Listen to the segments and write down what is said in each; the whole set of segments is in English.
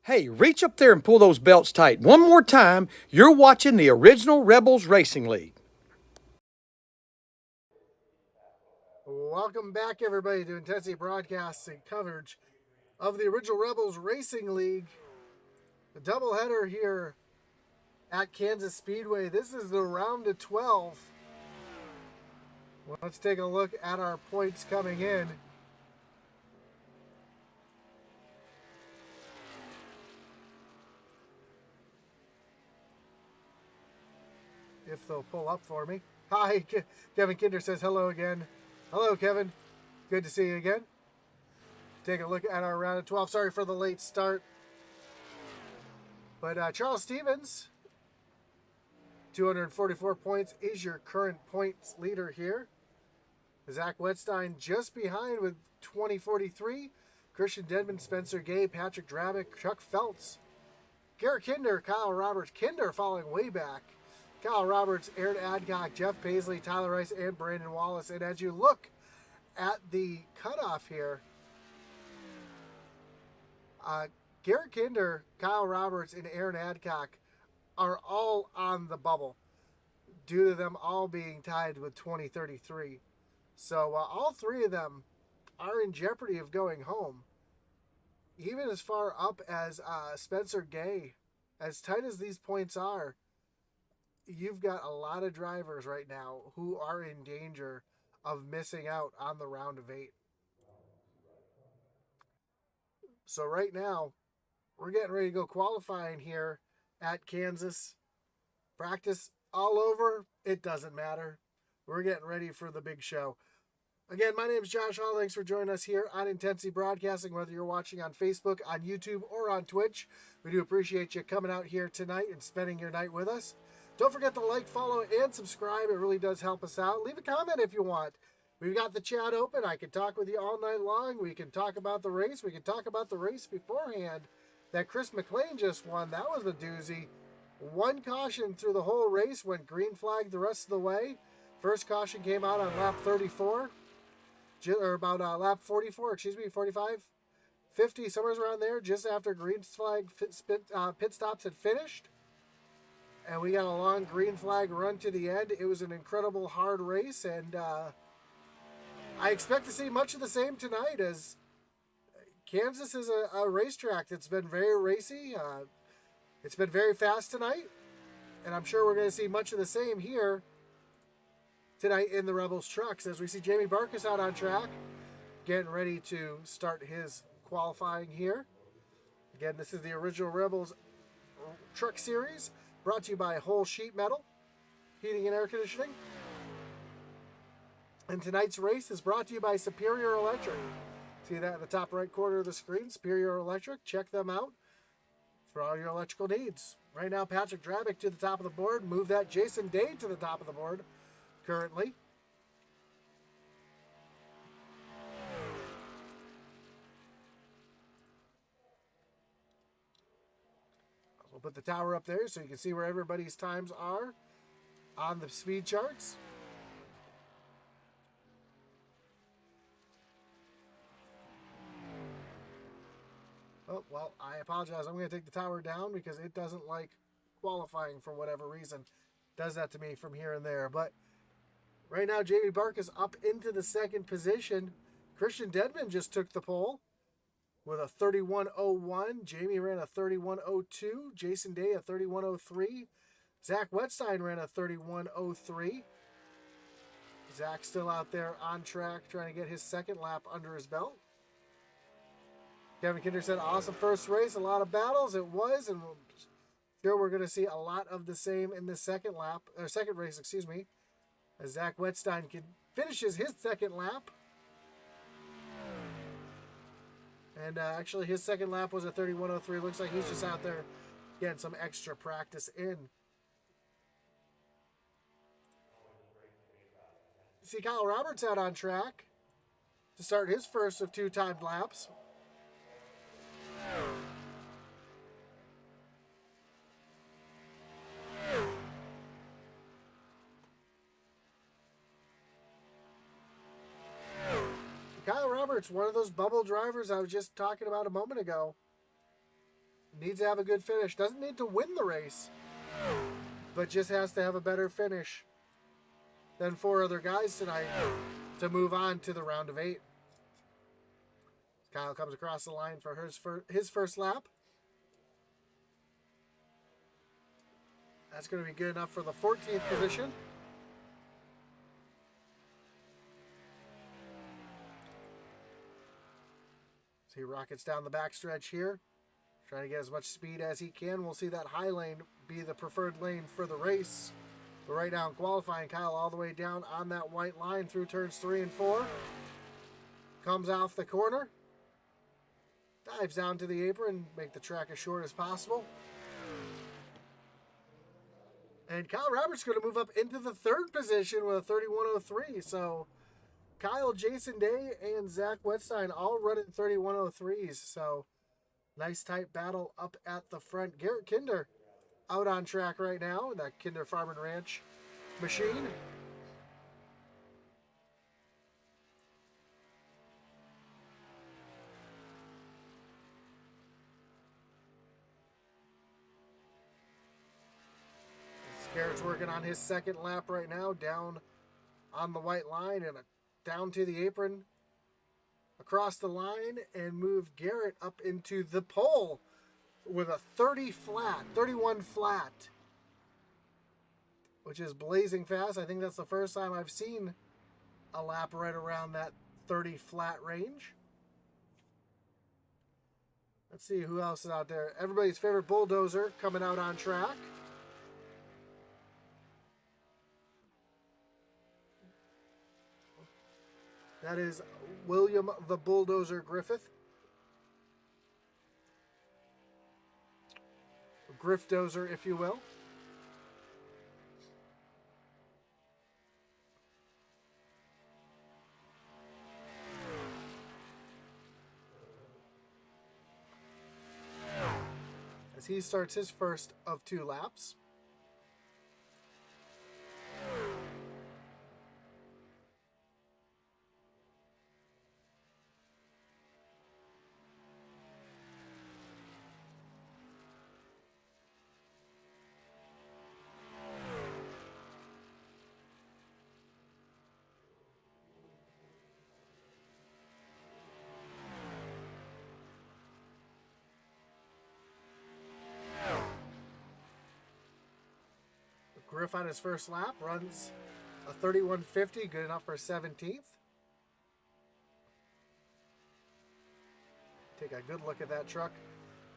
Hey, reach up there and pull those belts tight. One more time, you're watching the original Rebels Racing League. Welcome back, everybody, to Intensity Broadcasting coverage of the original Rebels Racing League. The doubleheader here at Kansas Speedway. This is the round of 12. Let's take a look at our points coming in. If they'll pull up for me. Hi, Kevin Kinder says hello again. Hello, Kevin. Good to see you again. Take a look at our round of 12. Sorry for the late start. But Charles Stevens, 244 points, is your current points leader here. Zach Wetstein just behind with 2043. Christian Denman, Spencer Gay, Patrick Drabick, Chuck Feltz, Garrett Kinder, Kyle Roberts. Kinder falling way back. Kyle Roberts, Aaron Adcock, Jeff Paisley, Tyler Rice, and Brandon Wallace. And as you look at the cutoff here, Garrett Kinder, Kyle Roberts, and Aaron Adcock are all on the bubble due to them all being tied with 2033. So all three of them are in jeopardy of going home. Even as far up as Spencer Gay, as tight as these points are, you've got a lot of drivers right now who are in danger of missing out on the round of 8. So right now, we're getting ready to go qualifying here at Kansas. Practice all over. It doesn't matter. We're getting ready for the big show. Again, my name is Josh Hall. Thanks for joining us here on Intensity Broadcasting, whether you're watching on Facebook, on YouTube, or on Twitch. We do appreciate you coming out here tonight and spending your night with us. Don't forget to like, follow, and subscribe. It really does help us out. Leave a comment if you want. We've got the chat open. I can talk with you all night long. We can talk about the race. We can talk about the race beforehand that Chris McLean just won. That was a doozy. One caution through the whole race, went green flag the rest of the way. First caution came out on lap 34, or about lap 44, 45, 50, somewhere around there, just after green flag pit stops had finished. And we got a long green flag run to the end. It was an incredible hard race, and I expect to see much of the same tonight, as Kansas is a racetrack that's been very racy. It's been very fast tonight, and I'm sure we're going to see much of the same here tonight in the Rebels trucks, as we see Jamie Barkus out on track, getting ready to start his qualifying here. Again, this is the original Rebels Truck Series, brought to you by Whole Sheet Metal Heating and Air Conditioning. And tonight's race is brought to you by Superior Electric. See that in the top right corner of the screen, Superior Electric. Check them out for all your electrical needs. Right now, Patrick Drabick to the top of the board. Move that Jason Day to the top of the board currently. We'll put the tower up there so you can see where everybody's times are on the speed charts. Oh, well, I apologize. I'm going to take the tower down because it doesn't like qualifying for whatever reason. It does that to me from here and there. But right now, Jamie Barkus up into the second position. Christian Denman just took the pole with a 31.01. Jamie ran a 31.02. Jason Day a 31.03. Zach Wetstein ran a 31.03. Zach still out there on track trying to get his second lap under his belt. Kevin Kinder said, awesome first race, a lot of battles. It was, and sure we're going to see a lot of the same in the second race, as Zach Wetstein finishes his second lap. And actually, his second lap was a 31.03. Looks like he's just out there getting some extra practice in. You see Kyle Roberts out on track to start his first of 2 timed laps. Kyle Roberts, one of those bubble drivers I was just talking about a moment ago. Needs to have a good finish. Doesn't need to win the race, but just has to have a better finish than 4 other guys tonight to move on to the round of 8. Kyle comes across the line for his first lap. That's going to be good enough for the 14th position. So he rockets down the backstretch here, trying to get as much speed as he can. We'll see that high lane be the preferred lane for the race. But right now in qualifying, Kyle all the way down on that white line through turns 3 and 4. Comes off the corner. Dives down to the apron, make the track as short as possible. And Kyle Roberts going to move up into the 3rd position with a 31.03. So Kyle, Jason Day, and Zach Wetstein all running 31.03s. So nice tight battle up at the front. Garrett Kinder out on track right now in that Kinder Farm and Ranch machine. Garrett's working on his 2nd lap right now, down on the white line and down to the apron, across the line, and move Garrett up into the pole with a 31 flat, which is blazing fast. I think that's the first time I've seen a lap right around that 30 flat range. Let's see who else is out there. Everybody's favorite Bulldozer coming out on track. That is William the Bulldozer Griffith. Griffdozer, if you will. As he starts his first of 2 laps. Griff on his first lap runs a 31.50, good enough for 17th. Take a good look at that truck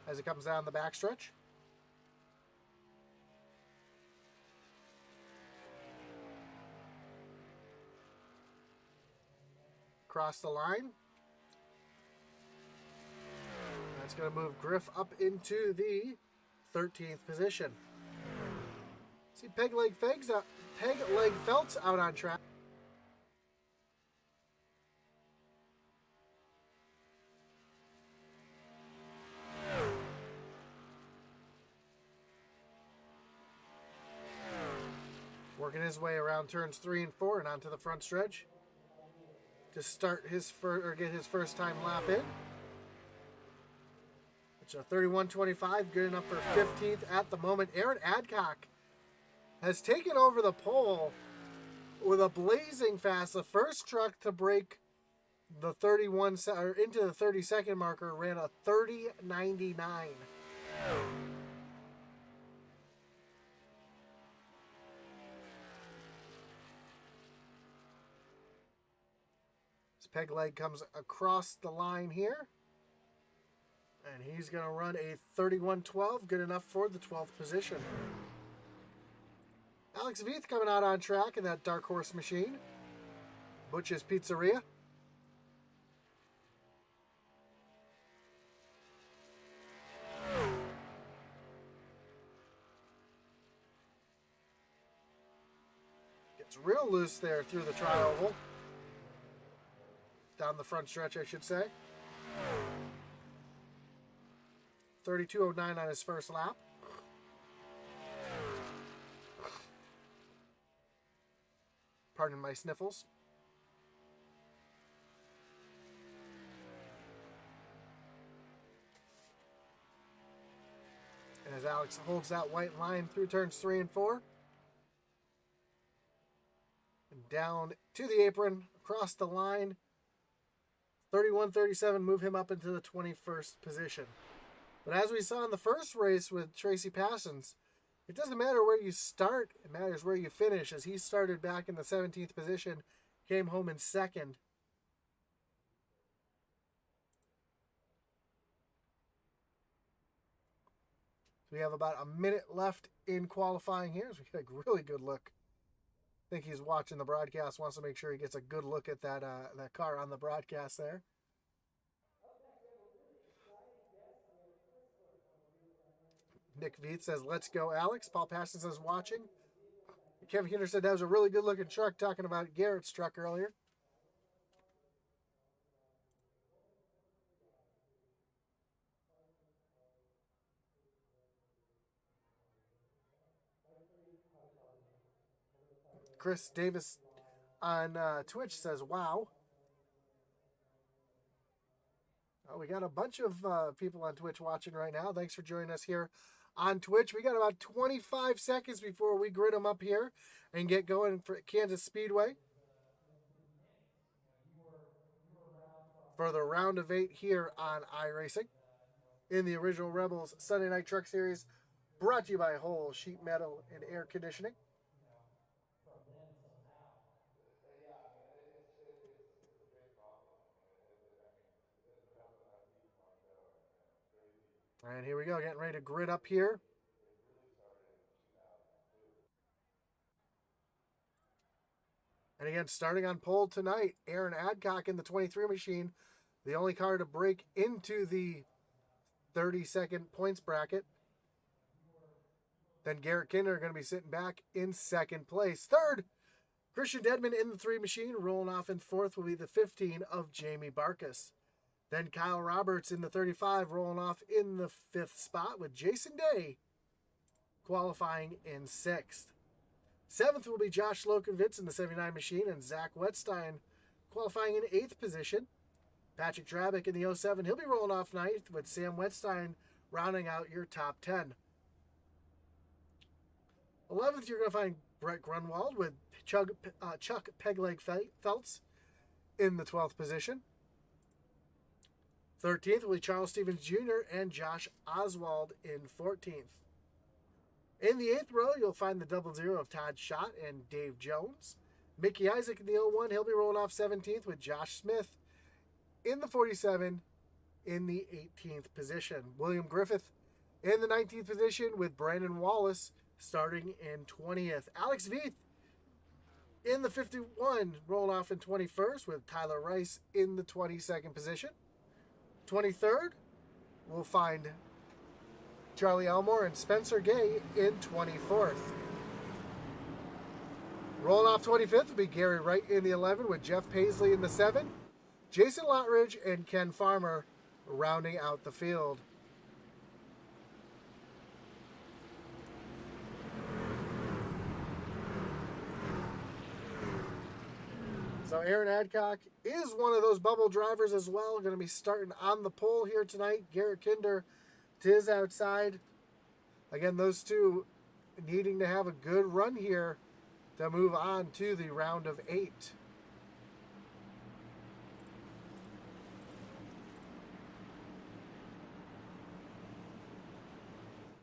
as it comes down the backstretch. Cross the line. That's going to move Griff up into the 13th position. See Peg Leg Felts out on track. Working his way around turns 3 and 4 and onto the front stretch to start his get his first time lap in. Which a 31.25, good enough for 15th at the moment. Aaron Adcock has taken over the pole with a blazing fast. The first truck to break the 31 or into the 30-second marker ran a 30.99. This Peg Leg comes across the line here, and he's going to run a 31.12, good enough for the 12th position. Alex Veith coming out on track in that Dark Horse machine. Butch's Pizzeria. Gets real loose there through the tri-oval. Down the front stretch, I should say. 32.09 on his first lap. Pardon my sniffles. as Alex holds that white line through turns 3 and 4. And down to the apron, across the line. 31-37, move him up into the 21st position. But as we saw in the first race with Tracy Passons, it doesn't matter where you start, it matters where you finish, as he started back in the 17th position, came home in second. So we have about a minute left in qualifying here, so we get a really good look. I think he's watching the broadcast, wants to make sure he gets a good look at that car on the broadcast there. Nick Veith says, "Let's go, Alex." Paul Paston says, "Watching." Kevin Kinder said that was a really good looking truck, talking about Garrett's truck earlier. Chris Davis on Twitch says, "Wow." Oh, we got a bunch of people on Twitch watching right now. Thanks for joining us here on Twitch. We got about 25 seconds before we grid them up here and get going for Kansas Speedway for the round of 8 here on iRacing in the Original Rebels Sunday Night Truck Series, brought to you by Whole Sheet Metal and Air Conditioning. And here we go, getting ready to grid up here. And again, starting on pole tonight, Aaron Adcock in the 23 machine, the only car to break into the 30-second points bracket. Then Garrett Kinder going to be sitting back in second place. Third, Christian Dedman in the 3 machine. Rolling off in fourth will be the 15 of Jamie Barkas. Then Kyle Roberts in the 35, rolling off in the 5th spot with Jason Day qualifying in 6th. 7th will be Josh Lokenvitz in the 79 machine, and Zach Wetstein qualifying in 8th position. Patrick Drabick in the 07, he'll be rolling off 9th with Sam Wetstein rounding out your top 10. 11th, you're going to find Brett Grunwald with Chuck Pegleg Feltz in the 12th position. 13th will be Charles Stevens Jr. and Josh Oswald in 14th. In the 8th row, you'll find the 00 of Todd Schott and Dave Jones. Mickey Isaac in the 01, he'll be rolling off 17th with Josh Smith in the 47 in the 18th position. William Griffith in the 19th position with Brandon Wallace starting in 20th. Alex Veith in the 51, rolling off in 21st with Tyler Rice in the 22nd position. 23rd, we'll find Charlie Elmore and Spencer Gay in 24th. Rolling off 25th will be Gary Wright in the 11 with Jeff Paisley in the 7. Jason Lottridge and Ken Farmer rounding out the field. So Aaron Adcock is one of those bubble drivers as well. Going to be starting on the pole here tonight. Garrett Kinder to his outside. Again, those two needing to have a good run here to move on to the round of 8.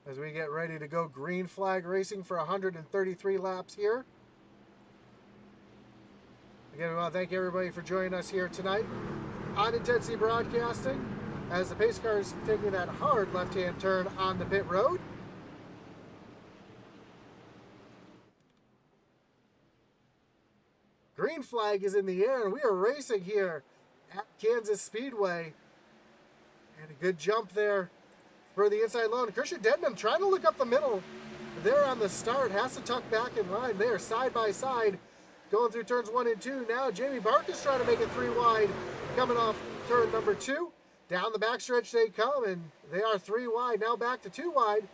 As we get ready to go green flag racing for 133 laps here. Again, we want to thank everybody for joining us here tonight on Intensity Broadcasting as the pace car is taking that hard left-hand turn on the pit road. Green flag is in the air, and we are racing here at Kansas Speedway. And a good jump there for the inside lone. Christian Dedman trying to look up the middle there on the start. Has to tuck back in line there, side by side. Going through turns 1 and 2. Now Jamie Barkas trying to make it 3 wide. Coming off turn number 2. Down the backstretch they come, and they are 3 wide. Now back to 2 wide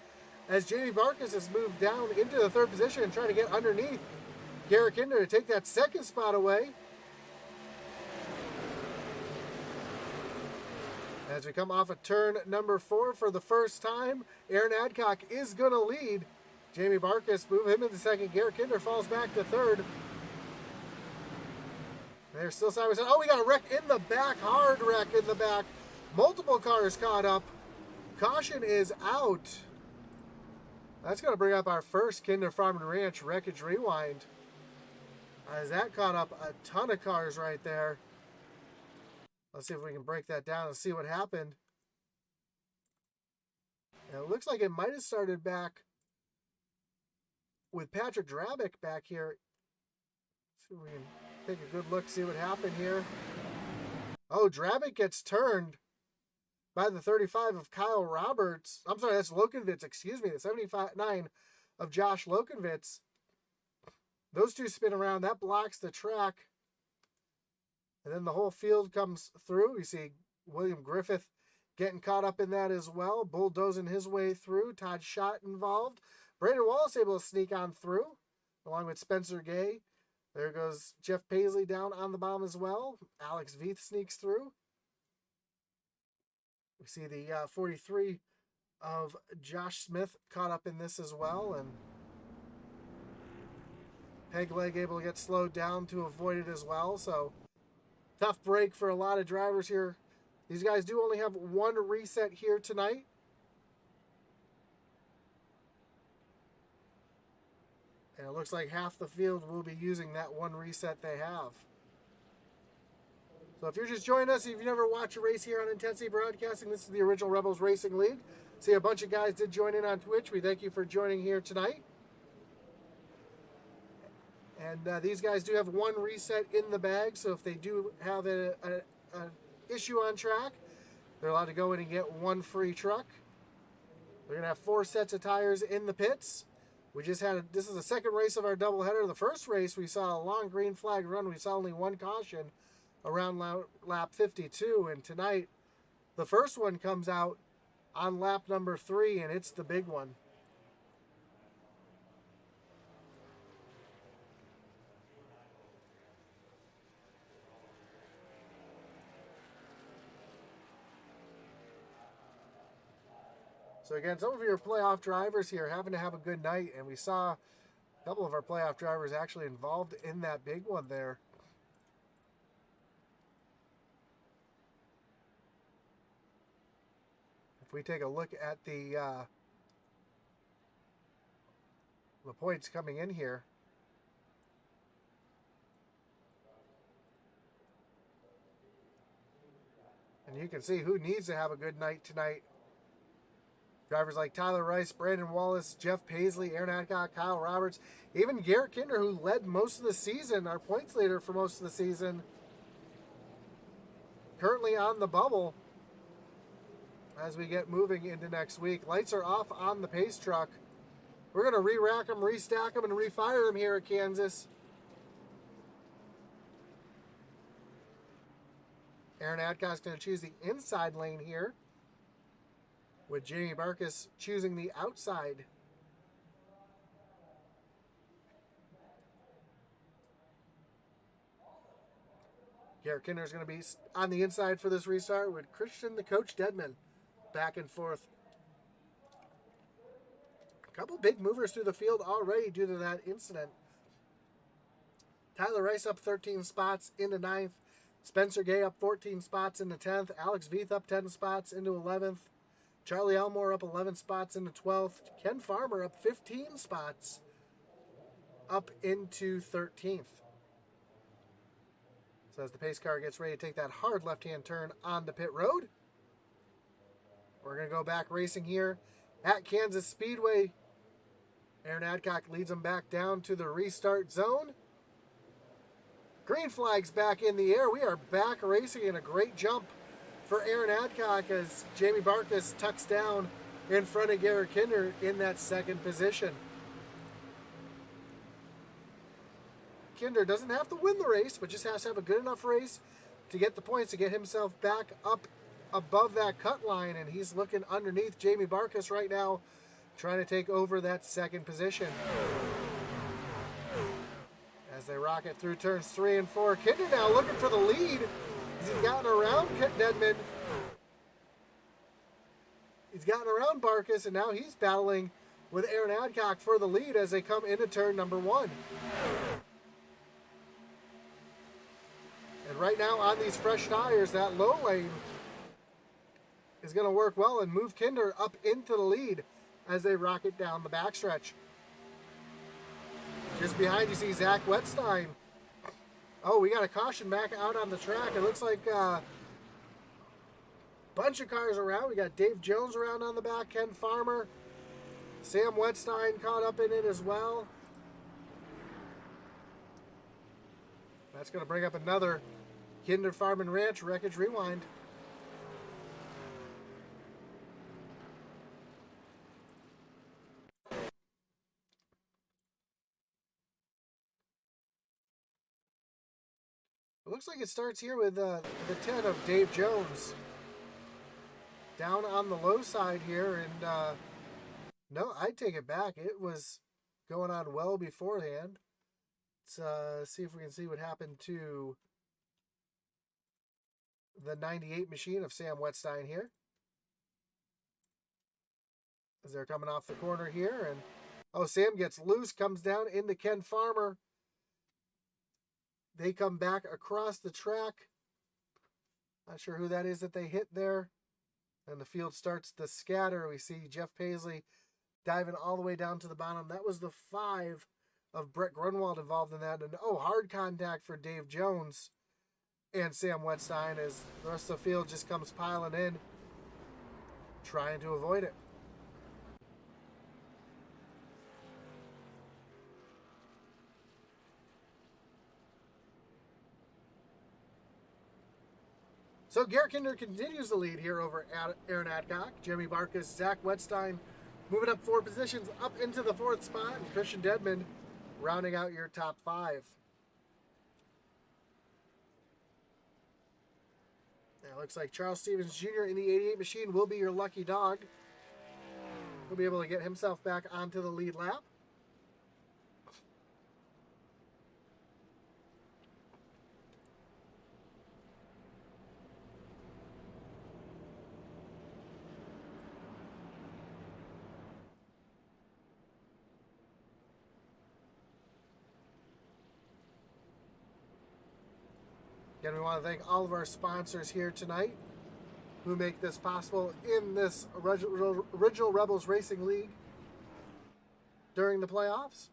as Jamie Barkas has moved down into the 3rd position and trying to get underneath Garrett Kinder to take that 2nd spot away. As we come off of turn number 4 for the first time, Aaron Adcock is going to lead. Jamie Barkus move him into second. Garrett Kinder falls back to third. They're still side by side. Oh, we got a wreck in the back. Hard wreck in the back. Multiple cars caught up. Caution is out. That's going to bring up our first Kinder Farm and Ranch Wreckage Rewind. As that caught up a ton of cars right there. Let's see if we can break that down and see what happened. And it looks like it might have started back with Patrick Drabick back here. Let's see if we can take a good look, see what happened here. Oh, Drabick gets turned by the 35 of Kyle Roberts. I'm sorry, that's Lokenvitz, excuse me. The 79 of Josh Lokenvitz. Those two spin around. That blocks the track. And then the whole field comes through. You see William Griffith getting caught up in that as well. Bulldozing his way through. Todd Schott involved. Brandon Wallace able to sneak on through, along with Spencer Gay. There goes Jeff Paisley down on the bomb as well. Alex Veith sneaks through. We see the 43 of Josh Smith caught up in this as well. And Peg Leg able to get slowed down to avoid it as well. So tough break for a lot of drivers here. These guys do only have one reset here tonight. And it looks like half the field will be using that one reset they have. So if you're just joining us, if you've never watched a race here on Intensity Broadcasting, this is the original Rebels Racing League. See, a bunch of guys did join in on Twitch. We thank you for joining here tonight. And these guys do have one reset in the bag, so if they do have an issue on track, they're allowed to go in and get one free truck. We're going to have 4 sets of tires in the pits. We just had, this is the second race of our doubleheader. The first race, we saw a long green flag run. We saw only one caution around lap 52. And tonight, the first one comes out on lap number 3, and it's the big one. So again, some of your playoff drivers here having to have a good night, and we saw a couple of our playoff drivers actually involved in that big one there. If we take a look at the points coming in here, and you can see who needs to have a good night tonight. Drivers like Tyler Rice, Brandon Wallace, Jeff Paisley, Aaron Adcock, Kyle Roberts, even Garrett Kinder, who led most of the season, our points leader for most of the season, currently on the bubble as we get moving into next week. Lights are off on the pace truck. We're going to re-rack them, restack them, and refire them here at Kansas. Aaron Adcock's going to choose the inside lane here, with Jamie Barkus choosing the outside. Garrett Kinder is going to be on the inside for this restart with Christian the Coach Deadman back and forth. A couple big movers through the field already due to that incident. Tyler Rice up 13 spots into 9th. Spencer Gay up 14 spots into 10th. Alex Veith up 10 spots into 11th. Charlie Elmore up 11 spots into 12th. Ken Farmer up 15 spots up into 13th. So as the pace car gets ready to take that hard left-hand turn on the pit road, we're going to go back racing here at Kansas Speedway. Aaron Adcock leads them back down to the restart zone. Green flag's back in the air. We are back racing in a great jump for Aaron Adcock as Jamie Barkus tucks down in front of Garrett Kinder in that second position. Kinder doesn't have to win the race, but just has to have a good enough race to get the points to get himself back up above that cut line, and he's looking underneath Jamie Barkus right now, trying to take over that second position. As they rocket through turns 3 and 4, Kinder now looking for the lead. He's gotten around Deadman. He's gotten around Barkus, and now he's battling with Aaron Adcock for the lead as they come into turn number 1. And right now on these fresh tires, that low lane is going to work well and move Kinder up into the lead as they rocket down the backstretch. Just behind you see Zach Wetstein. Oh, we got a caution back out on the track. It looks like a bunch of cars around. We got Dave Jones around on the back, Ken Farmer. Sam Wetstein caught up in it as well. That's going to bring up another Kinder Farm and Ranch Wreckage Rewind. It looks like it starts here with the 10 of Dave Jones. Down on the low side here, and no, I take it back. It was going on well beforehand. Let's see if we can see what happened to the 98 machine of Sam Wetstein here. As they're coming off the corner here, and oh, Sam gets loose, comes down into Ken Farmer. They come back across the track. Not sure who that is that they hit there. And the field starts to scatter. We see Jeff Paisley diving all the way down to the bottom. That was the 5 of Brett Grunwald involved in that. And oh, hard contact for Dave Jones and Sam Wetstein as the rest of the field just comes piling in, trying to avoid it. So Garrett Kinder continues the lead here over Aaron Adcock. Jimmy Barkus, Zach Wetstein moving up 4 positions up into the 4th spot. And Christian Dedman rounding out your top 5. Now it looks like Charles Stevens Jr. in the 88 machine will be your lucky dog. He'll be able to get himself back onto the lead lap. Again, we want to thank all of our sponsors here tonight who make this possible in this Original Rebels Racing League during the playoffs.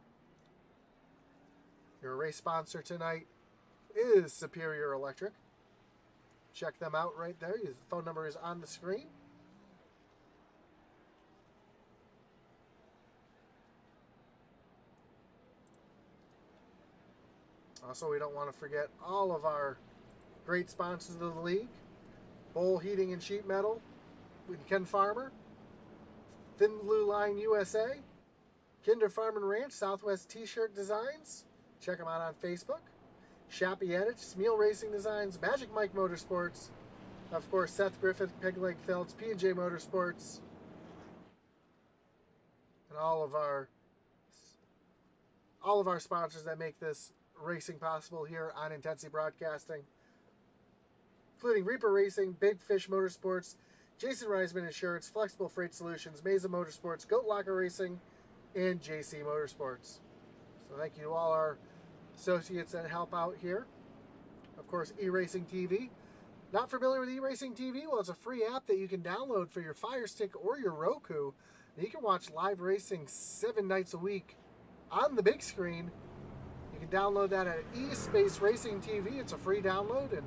Your race sponsor tonight is Superior Electric. Check them out right there. His phone number is on the screen. Also, we don't want to forget all of our great sponsors of the league. Bowl Heating and Sheet Metal with Ken Farmer. Thin Blue Line USA. Kinder Farm and Ranch Southwest T-Shirt Designs. Check them out on Facebook. Shappy Edits, Smeel Racing Designs, Magic Mike Motorsports. Of course, Seth Griffith, Peg Leg Felds, P&J Motorsports. And all of our sponsors that make this racing possible here on Intensity Broadcasting, including Reaper Racing, Big Fish Motorsports, Jason Reisman Insurance, Flexible Freight Solutions, Mesa Motorsports, Goat Locker Racing, and JC Motorsports. So thank you to all our associates that help out here. Of course, eRacing TV. Not familiar with eRacing TV? Well, it's a free app that you can download for your Fire Stick or your Roku. And you can watch live racing 7 nights a week on the big screen. You can download that at eSpace Racing TV. It's a free download, and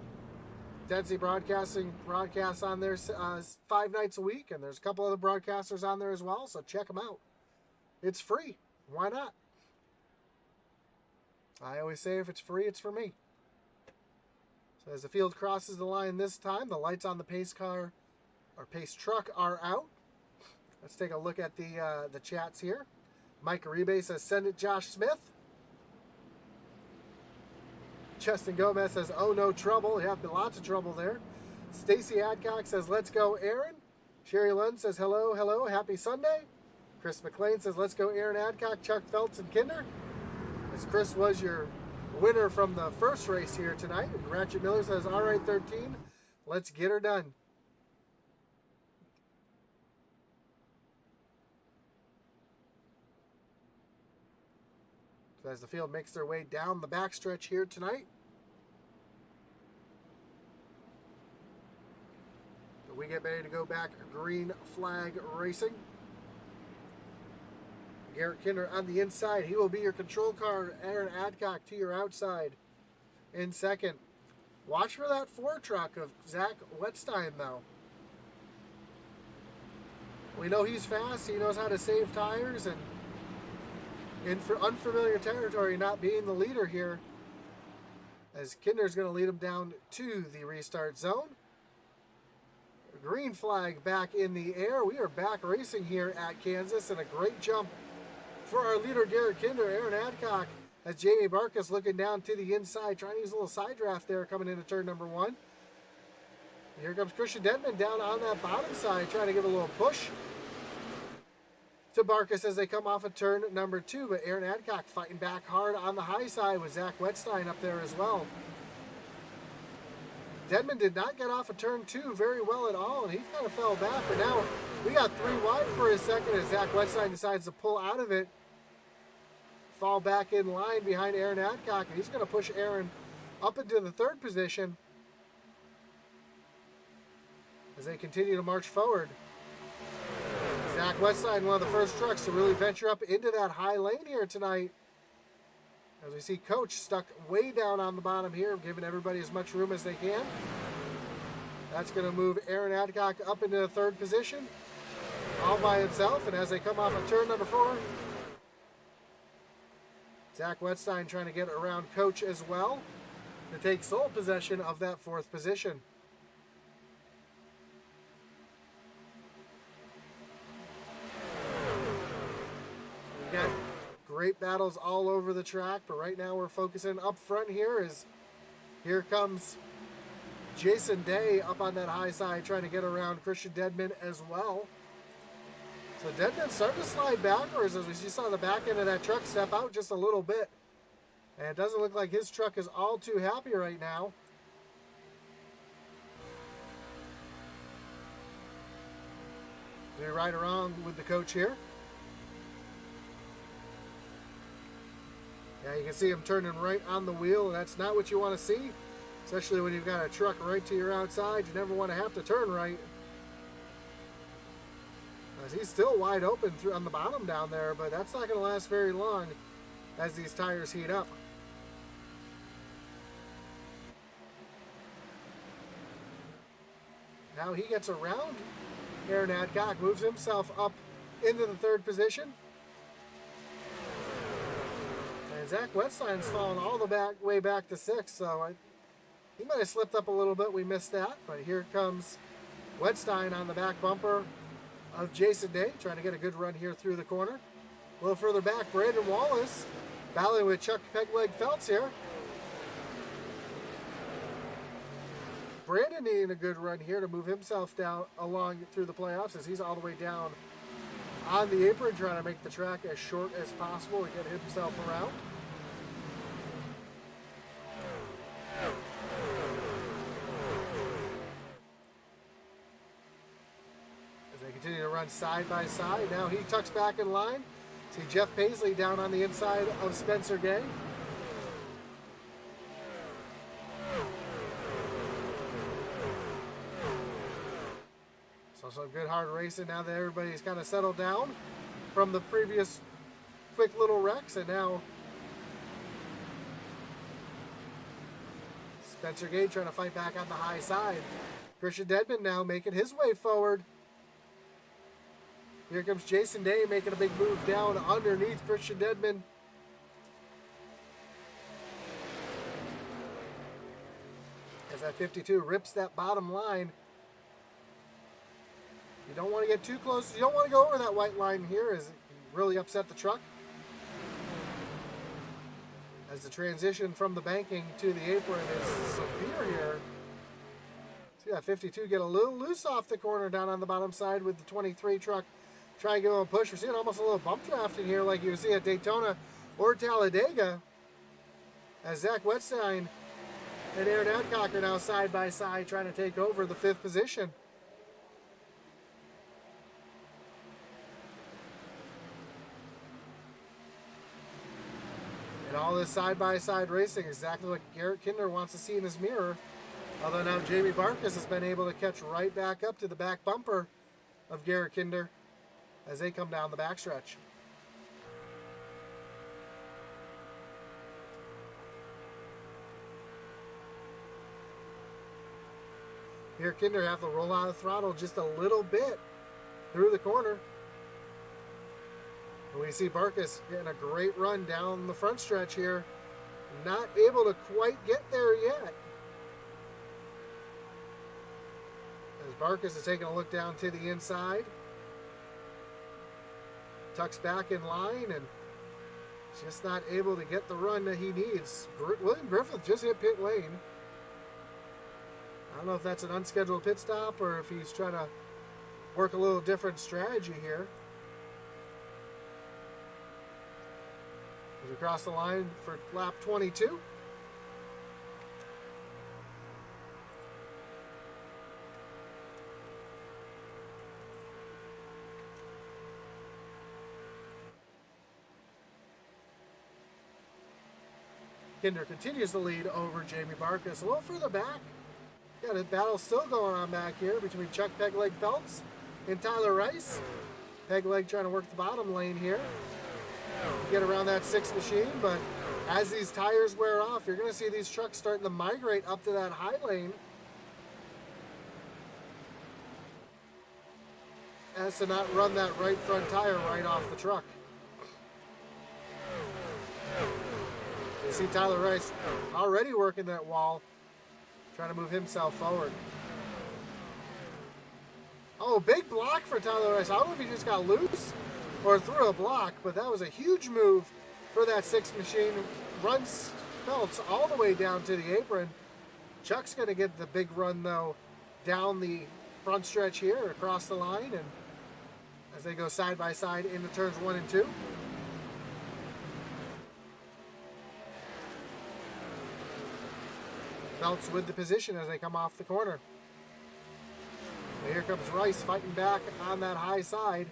Intensity Broadcasting broadcasts on there 5 nights a week, and there's a couple other broadcasters on there as well, so check them out. It's free. Why not? I always say if it's free, it's for me. So as the field crosses the line this time, the lights on the pace car or pace truck are out. Let's take a look at the chats here. Mike Aribe says, send it Josh Smith. Justin Gomez says, oh, no trouble. Yeah, lots of trouble there. Stacy Adcock says, let's go, Aaron. Sherry Lund says, hello, hello, happy Sunday. Chris McLean says, let's go, Aaron Adcock, Chuck Feltz, and Kinder. As Chris was your winner from the first race here tonight. And Ratchet Miller says, all right, 13, let's get her done. So as the field makes their way down the backstretch here tonight, we get ready to go back green flag racing. Garrett Kinder on the inside. He will be your control car. Aaron Adcock to your outside in second. Watch for that 4 truck of Zach Wetstein, though. We know he's fast. He knows how to save tires, and in for unfamiliar territory, not being the leader here, as Kinder's going to lead him down to the restart zone. Green flag back in the air. We are back racing here at Kansas, and a great jump for our leader, Garrett Kinder. Aaron Adcock, as Jamie Barkas looking down to the inside, trying to use a little side draft there coming into turn number 1. Here comes Christian Denman down on that bottom side, trying to give a little push to Barkas as they come off of turn number 2. But Aaron Adcock fighting back hard on the high side with Zach Wetstein up there as well. Denman did not get off of turn 2 very well at all, and he kind of fell back. But now we got 3 wide for a second as Zach Wetstein decides to pull out of it, fall back in line behind Aaron Adcock, and he's going to push Aaron up into the 3rd position as they continue to march forward. Zach Wetstein, one of the first trucks to really venture up into that high lane here tonight. As we see Coach stuck way down on the bottom here, giving everybody as much room as they can. That's going to move Aaron Adcock up into the 3rd position, all by himself. And as they come off of turn number 4, Zach Wetstein trying to get around Coach as well to take sole possession of that 4th position. We've got great battles all over the track, but right now we're focusing up front here. Here comes Jason Day up on that high side trying to get around Christian Denman as well. So Denman's starting to slide backwards as we saw the back end of that truck step out just a little bit. And it doesn't look like his truck is all too happy right now. We ride around with the coach here. Yeah, you can see him turning right on the wheel, and that's not what you want to see, especially when you've got a truck right to your outside. You never want to have to turn right. As he's still wide open on the bottom down there, but that's not going to last very long as these tires heat up. Now he gets around Aaron Adcock, moves himself up into the 3rd position. And Zach Wetstein's fallen all the way back to 6th, so he might have slipped up a little bit. We missed that, but here comes Wetstein on the back bumper of Jason Day, trying to get a good run here through the corner. A little further back, Brandon Wallace battling with Chuck Pegleg Feltz here. Brandon needing a good run here to move himself down along through the playoffs, as he's all the way down on the apron trying to make the track as short as possible to get himself around. As they continue to run side by side, now he tucks back in line. See Jeff Paisley down on the inside of Spencer Gay. So some good hard racing now that everybody's kind of settled down from the previous quick little wrecks, and now Spencer Gay trying to fight back on the high side. Christian Denman now making his way forward. Here comes Jason Day making a big move down underneath Christian Denman. As that 52 rips that bottom line. You don't want to get too close. You don't want to go over that white line here, as it really upset the truck. As the transition from the banking to the apron is severe here. See that 52 get a little loose off the corner down on the bottom side with the 23 truck trying to give him a push. We're seeing almost a little bump drafting here like you would see at Daytona or Talladega. As Zach Wetstein and Aaron Adcock are now side by side trying to take over the 5th position. And all this side-by-side racing, exactly what Garrett Kinder wants to see in his mirror. Although now Jamie Barkus has been able to catch right back up to the back bumper of Garrett Kinder as they come down the backstretch. Here Kinder have to roll out of throttle just a little bit through the corner. And we see Barkus getting a great run down the front stretch here. Not able to quite get there yet. As Barkus is taking a look down to the inside. Tucks back in line and just not able to get the run that he needs. William Griffith just hit pit lane. I don't know if that's an unscheduled pit stop or if he's trying to work a little different strategy here. As we cross the line for lap 22. Kinder continues to lead over Jamie Barkus. A little further back. Got a battle still going on back here between Chuck Pegleg Phelps and Tyler Rice. Pegleg trying to work the bottom lane here. Get around that 6 machine, but as these tires wear off, you're going to see these trucks starting to migrate up to that high lane as to not run that right front tire right off the truck. You see Tyler Rice already working that wall, trying to move himself forward. Oh, big block for Tyler Rice. I don't know if he just got loose or threw a block, but that was a huge move for that 6 machine. Runs Phelps all the way down to the apron. Chuck's going to get the big run, though, down the front stretch here across the line, and as they go side by side into turns 1 and 2. Phelps with the position as they come off the corner. And here comes Rice fighting back on that high side.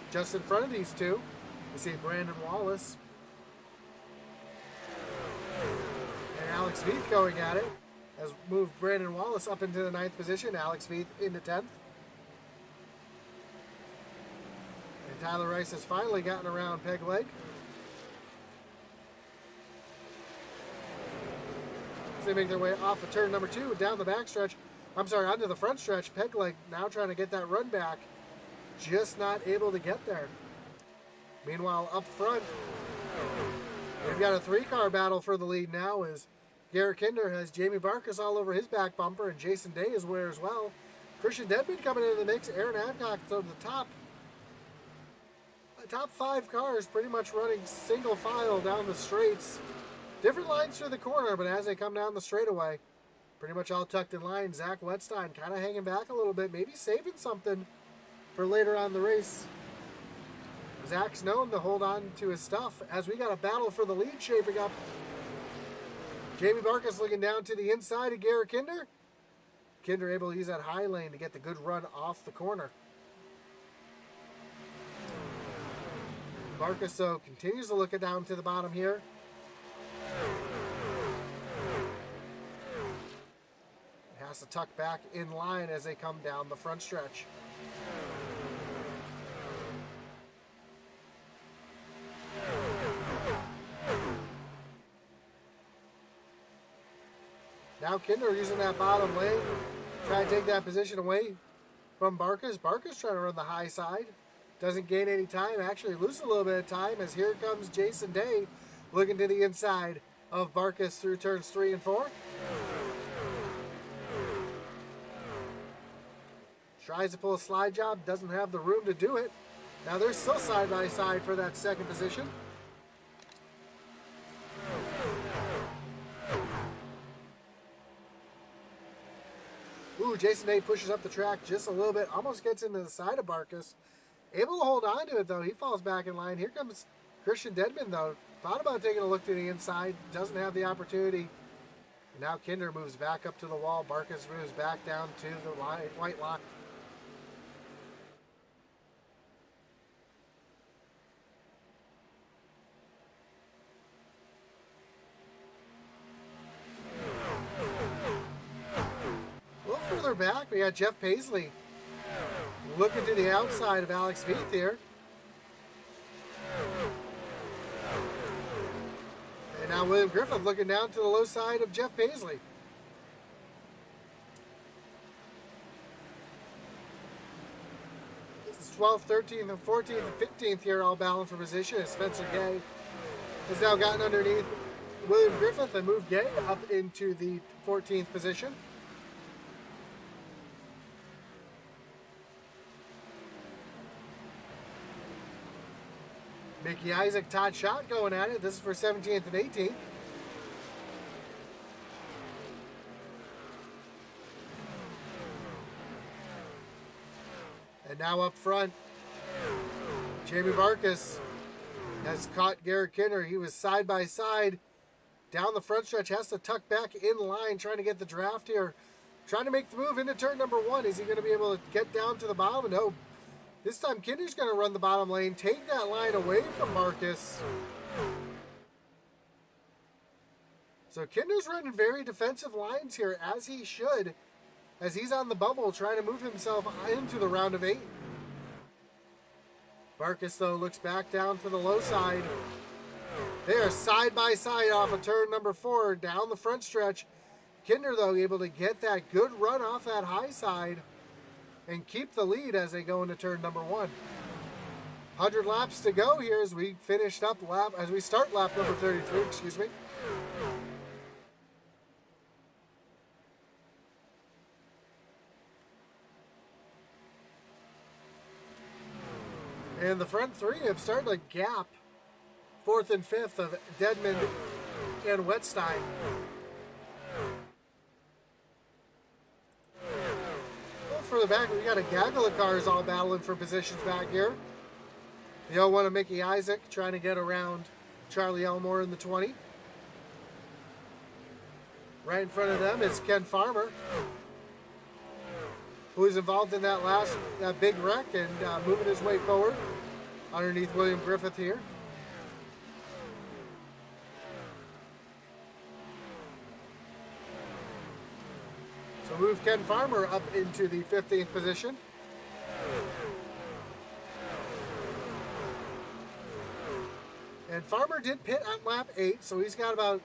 Just in front of these two, you see Brandon Wallace and Alex Veith going at it. Has moved Brandon Wallace up into the 9th position, Alex Veith into 10th. And Tyler Rice has finally gotten around Pegleg. As they make their way off of turn number 2, down the backstretch. I'm sorry, onto the front stretch. Pegleg now trying to get that run back. Just not able to get there. Meanwhile, up front, we've got a 3-car battle for the lead now as Garrett Kinder has Jamie Barkus all over his back bumper, and Jason Day is where as well. Christian Dedman coming into the mix. Aaron Adcock to the top. The top 5 cars pretty much running single file down the straights. Different lines through the corner, but as they come down the straightaway, pretty much all tucked in line. Zach Wetstein kind of hanging back a little bit, maybe saving something for later on in the race. Zach's known to hold on to his stuff as we got a battle for the lead shaping up. Jamie Barkus looking down to the inside of Garrett Kinder. Kinder able to use that high lane to get the good run off the corner. Barkus, though, continues to look it down to the bottom here. Has to tuck back in line as they come down the front stretch. Now Kinder using that bottom lane, trying to take that position away from Barkus. Barkus trying to run the high side. Doesn't gain any time, actually loses a little bit of time as here comes Jason Day looking to the inside of Barkus through turns 3 and 4. Tries to pull a slide job, doesn't have the room to do it. Now they're still side by side for that second position. Ooh, Jason Day pushes up the track just a little bit, almost gets into the side of Barkus. Able to hold on to it, though. He falls back in line. Here comes Christian Dedman, though. Thought about taking a look to the inside. Doesn't have the opportunity. And now Kinder moves back up to the wall. Barkas moves back down to the white line. A little further back, we got Jeff Paisley looking to the outside of Alex Veith here. And now William Griffith looking down to the low side of Jeff Paisley. This is 12th, 13th, and 14th, and 15th here all battling for position as Spencer Gay has now gotten underneath William Griffith and moved Gay up into the 14th position. Mickey Isaac, Todd Schott going at it. This is for 17th and 18th. And now up front, Jamie Barkas has caught Garrett Kinder. He was side by side down the front stretch, has to tuck back in line, trying to get the draft here, trying to make the move into turn number one. Is he going to be able to get down to the bottom? No. This time Kinder's going to run the bottom lane, take that line away from Barkas. So Kinder's running very defensive lines here, as he should, as he's on the bubble trying to move himself into the round of 8. Barkas, though, looks back down to the low side. They are side by side off of turn number 4 down the front stretch. Kinder, though, able to get that good run off that high side and keep the lead as they go into turn number 1. 100 laps to go here as we start lap number 33, excuse me. And the front three have started to gap 4th and 5th of Dedman and Wettstein. Further back, we got a gaggle of cars all battling for positions back here. The 01 of Mickey Isaac trying to get around Charlie Elmore in the 20. Right in front of them is Ken Farmer, who is involved in that big wreck and moving his way forward underneath William Griffith here. So move Ken Farmer up into the 15th position. And Farmer did pit on lap 8, so he's got about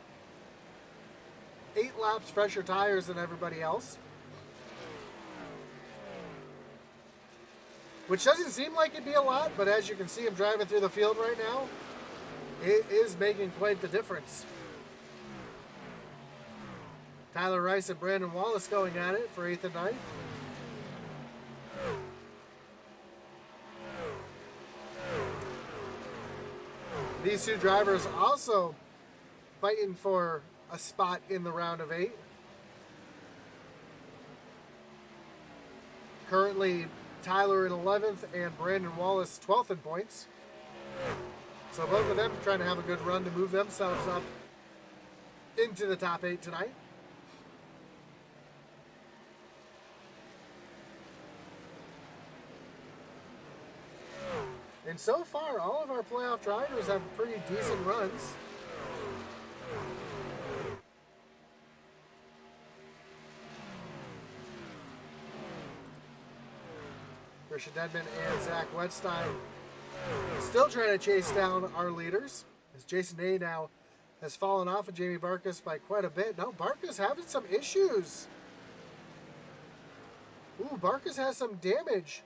8 laps fresher tires than everybody else. Which doesn't seem like it'd be a lot, but as you can see him driving through the field right now, it is making quite the difference. Tyler Rice and Brandon Wallace going at it for 8th and 9th. These two drivers also fighting for a spot in the round of 8. Currently, Tyler in 11th and Brandon Wallace 12th in points. So both of them trying to have a good run to move themselves up into the top 8 tonight. And so far, all of our playoff drivers have pretty decent runs. Christian Dedman and Zach Wettstein still trying to chase down our leaders, as Jason Day now has fallen off of Jamie Barkas by quite a bit. No, Barkas having some issues. Ooh, Barkas has some damage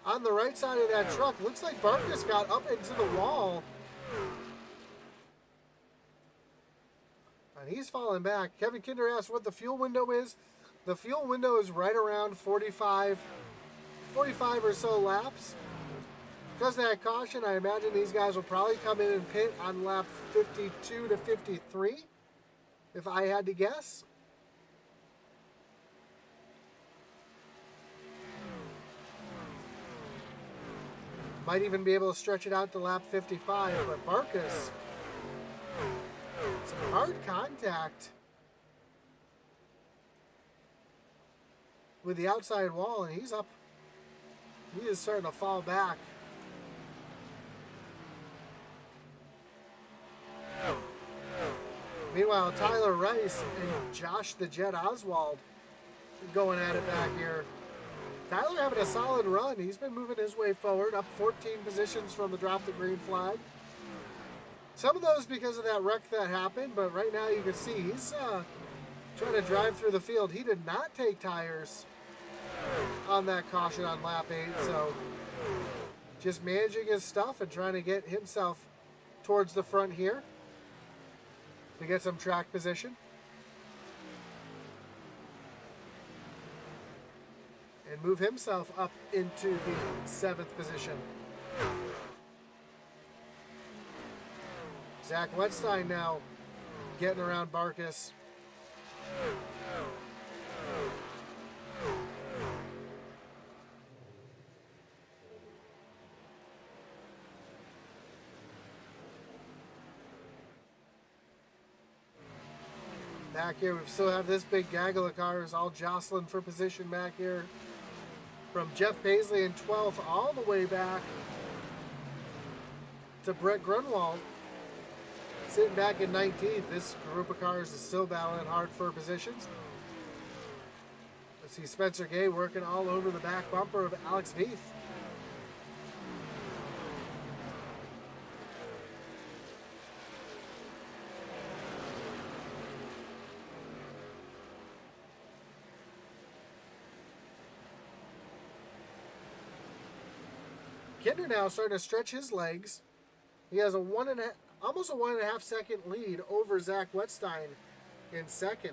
on the right side of that truck. Looks like Barkas got up into the wall. And he's falling back. Kevin Kinder asked what the fuel window is. The fuel window is right around 45 or so laps. Because of that caution, I imagine these guys will probably come in and pit on lap 52 to 53, if I had to guess. Might even be able to stretch it out to lap 55, but Barkas, some hard contact with the outside wall, and he's up. He is starting to fall back. Meanwhile, Tyler Rice and Josh the Jet Oswald going at it back here. Tyler having a solid run. He's been moving his way forward, up 14 positions from the drop the green flag. Some of those because of that wreck that happened, but right now you can see he's trying to drive through the field. He did not take tires on that caution on lap 8, so just managing his stuff and trying to get himself towards the front here to get some track position. And move himself up into the 7th position. Zach Wetstein now getting around Barkas. Back here, we still have this big gaggle of cars all jostling for position back here. From Jeff Paisley in 12th all the way back to Brett Grunwald sitting back in 19th. This group of cars is still battling hard for positions. Let's see Spencer Gay working all over the back bumper of Alex Veith. Kinder now starting to stretch his legs. He has almost a 1.5 second lead over Zach Wetstein in second.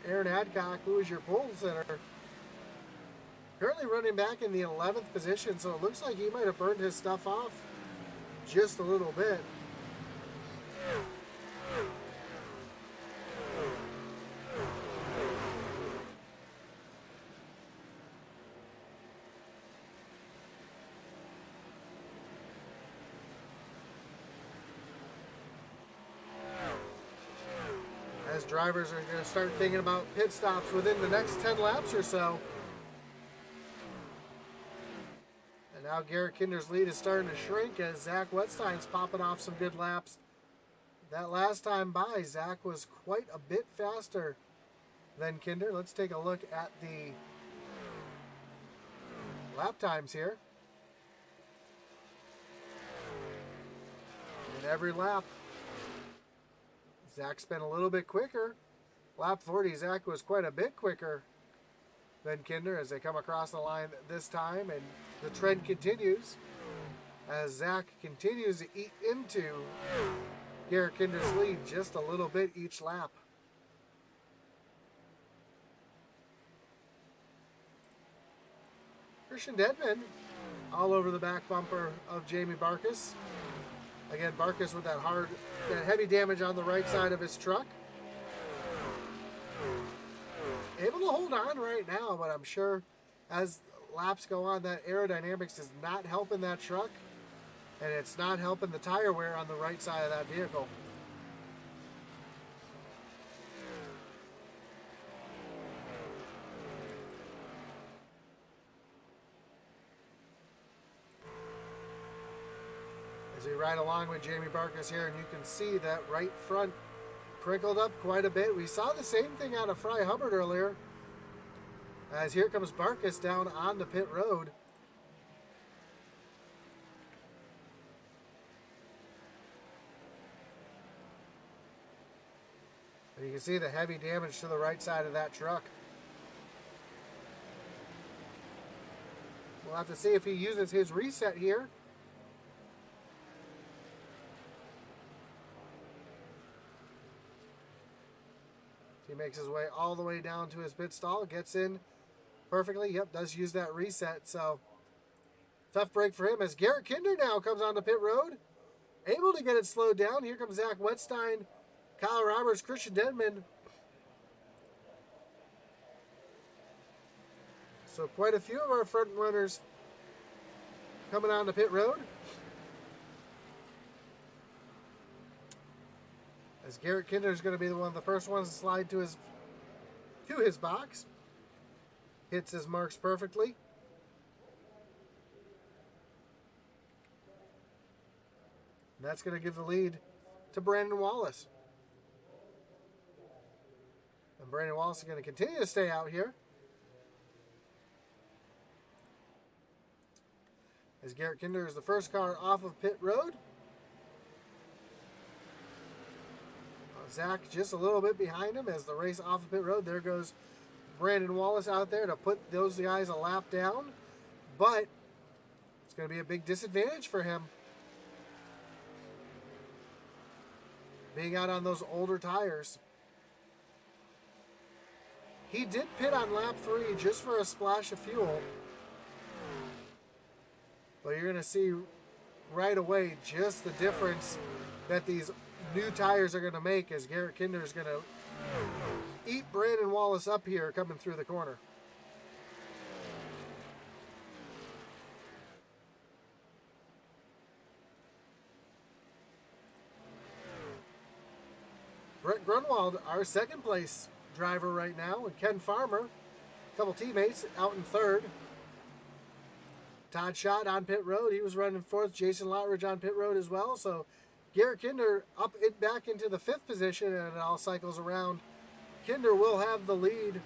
Aaron Adcock, who is your pole sitter, currently running back in the 11th position, so it looks like he might have burned his stuff off just a little bit. As drivers are going to start thinking about pit stops within the next 10 laps or so. Now Garrett Kinder's lead is starting to shrink as Zach Wetstein's popping off some good laps. That last time by, Zach was quite a bit faster than Kinder. Let's take a look at the lap times here. In every lap, Zach's been a little bit quicker. Lap 40, Zach was quite a bit quicker than Kinder as they come across the line this time, and the trend continues as Zach continues to eat into Garrett Kinder's lead just a little bit each lap. Christian Dedman all over the back bumper of Jamie Barkas. Again, Barkas with that heavy damage on the right side of his truck. Able to hold on right now, but I'm sure as laps go on, that aerodynamics is not helping that truck, and it's not helping the tire wear on the right side of that vehicle. As we ride along with Jamie Barkas here, and you can see that right front crinkled up quite a bit. We saw the same thing out of Fry Hubbard earlier. As here comes Barkas down on the pit road. And you can see the heavy damage to the right side of that truck. We'll have to see if he uses his reset here. He makes his way all the way down to his pit stall, gets in perfectly. Yep, does use that reset. So tough break for him as Garrett Kinder now comes on the pit road. Able to get it slowed down. Here comes Zach Wetstein, Kyle Roberts, Christian Denman. So quite a few of our front runners coming on the pit road. As Garrett Kinder is going to be one of the first ones to slide to his box. Hits his marks perfectly. And that's going to give the lead to Brandon Wallace. And Brandon Wallace is going to continue to stay out here. As Garrett Kinder is the first car off of pit road. Zach just a little bit behind him as the race off of pit road. There goes Brandon Wallace out there to put those guys a lap down. But it's going to be a big disadvantage for him. Being out on those older tires. He did pit on lap 3 just for a splash of fuel. But you're going to see right away just the difference that these new tires are going to make as Garrett Kinder is going to eat Brandon Wallace up here coming through the corner. Brett Grunwald, our second place driver right now, and Ken Farmer, a couple teammates, out in third. Todd Schott on pit road. He was running fourth. Jason Lottridge on pit road as well. So Garrett Kinder up it back into the 5th position, and it all cycles around. Kinder will have the lead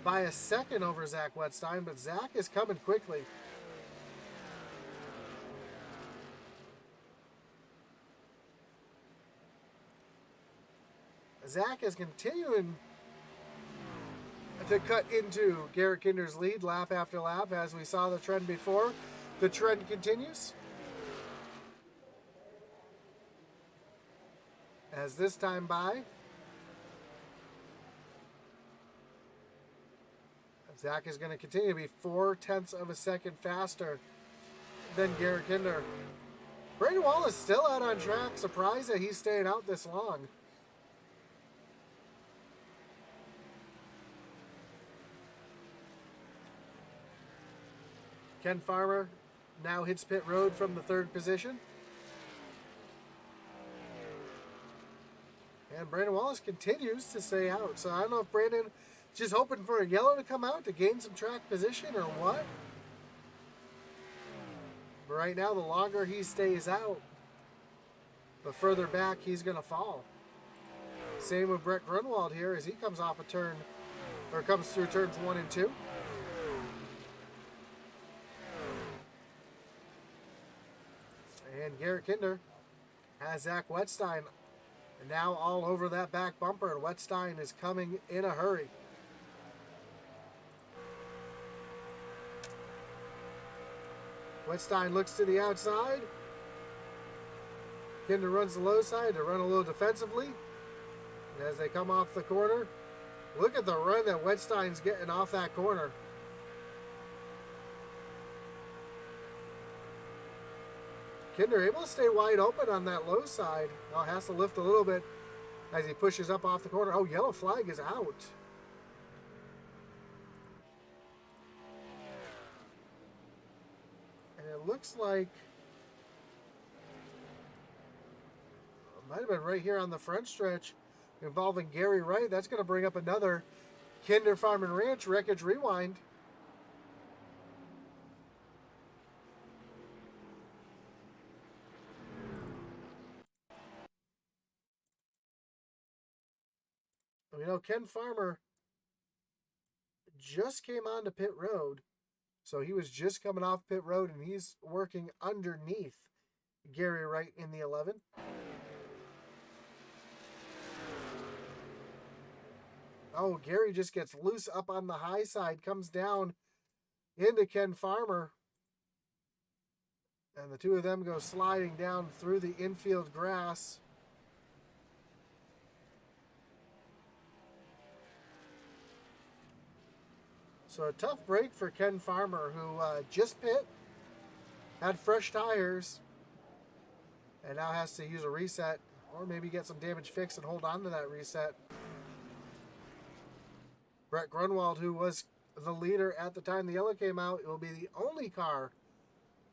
by a second over Zach Wetstein, but Zach is coming quickly. Zach is continuing to cut into Garrett Kinder's lead lap after lap, as we saw the trend before. The trend continues. As this time by, Zach is going to continue to be 0.4 of a second faster than Garrett Kinder. Brandon Wallace still out on track. Surprised that he's staying out this long. Ken Farmer now hits pit road from the 3rd position. And Brandon Wallace continues to stay out. So I don't know if Brandon is just hoping for a yellow to come out to gain some track position or what. But right now, the longer he stays out, the further back he's going to fall. Same with Brett Grunwald here as he comes off a turn, or comes through turns 1 and 2. And Garrett Kinder has Zach Wetstein now all over that back bumper, and Wetstein is coming in a hurry. Wetstein looks to the outside. Kinder runs the low side to run a little defensively. And as they come off the corner, look at the run that Wetstein's getting off that corner. Kinder able to stay wide open on that low side. Now has to lift a little bit as he pushes up off the corner. Oh, yellow flag is out. And it looks like it might have been right here on the front stretch involving Gary Wright. That's going to bring up another Kinder Farm and Ranch Wreckage Rewind. You know, Ken Farmer just came onto pit road, so he was just coming off pit road, and he's working underneath Gary Wright in the 11. Oh, Gary just gets loose up on the high side, comes down into Ken Farmer, and the two of them go sliding down through the infield grass. So a tough break for Ken Farmer, who just pit, had fresh tires, and now has to use a reset or maybe get some damage fixed and hold on to that reset. Brett Grunwald, who was the leader at the time the yellow came out, will be the only car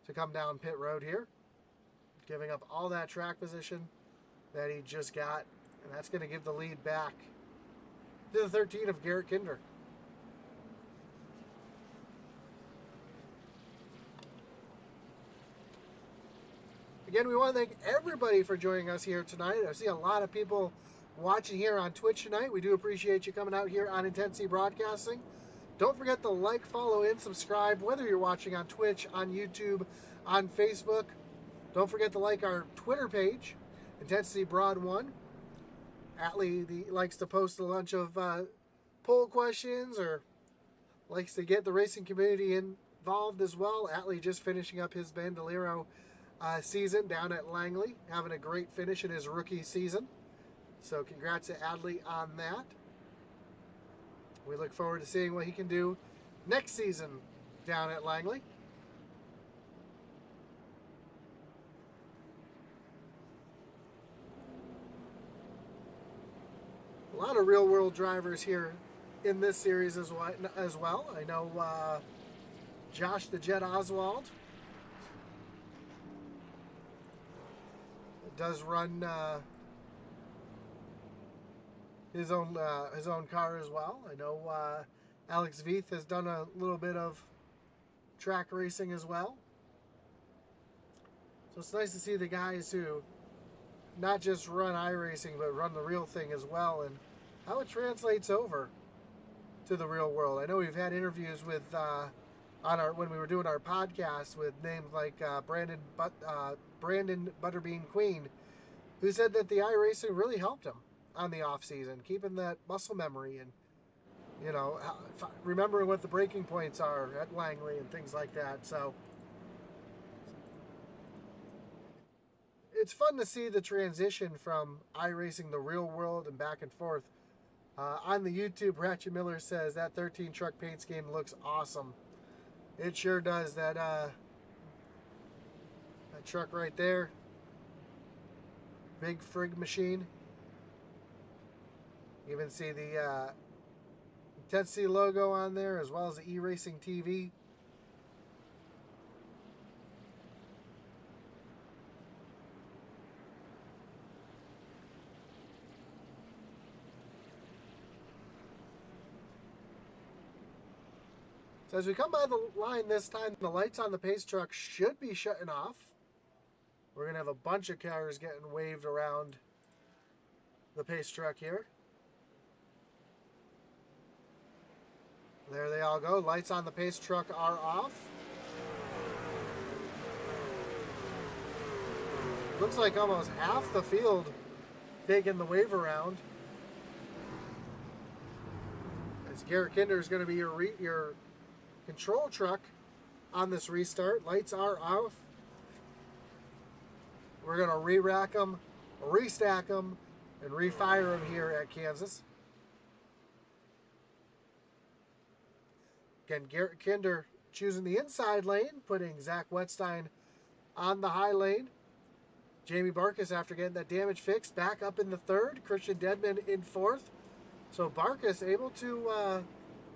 to come down pit road here, giving up all that track position that he just got, and that's going to give the lead back to the 13 of Garrett Kinder. Again, we want to thank everybody for joining us here tonight. I see a lot of people watching here on Twitch tonight. We do appreciate you coming out here on Intensity Broadcasting. Don't forget to like, follow, and subscribe, whether you're watching on Twitch, on YouTube, on Facebook. Don't forget to like our Twitter page, Intensity Broad 1. Atlee likes to post a bunch of poll questions or likes to get the racing community involved as well. Atlee just finishing up his Bandolero season down at Langley, having a great finish in his rookie season. So congrats to Atlee on that. We look forward to seeing what he can do next season down at Langley. A lot of real-world drivers here in this series as well. I know Josh the Jet Oswald does run his own car as well. I know Alex Veith has done a little bit of track racing as well. So it's nice to see the guys who not just run iRacing but run the real thing as well, and how it translates over to the real world. I know we've had interviews with when we were doing our podcast with names like Brandon Butterbean Queen, who said that the iRacing really helped him on the off season, keeping that muscle memory and remembering what the breaking points are at Langley and things like that. So it's fun to see the transition from iRacing, the real world, and back and forth. On the YouTube, Ratchet Miller says that 13 truck paint scheme looks awesome. It sure does. That truck right there, big frig machine. You even see the Intensity logo on there, as well as the E-Racing TV. So as we come by the line this time, the lights on the pace truck should be shutting off. We're going to have a bunch of cars getting waved around the pace truck here. There they all go. Lights on the pace truck are off. Looks like almost half the field taking the wave around. As Garrett Kinder is going to be your control truck on this restart. Lights are off. We're going to re-rack them, restack them, and refire them here at Kansas. Again, Garrett Kinder choosing the inside lane, putting Zach Wetstein on the high lane. Jamie Barkus, after getting that damage fixed, back up in the third. Christian Dedman in fourth. So Barkus able to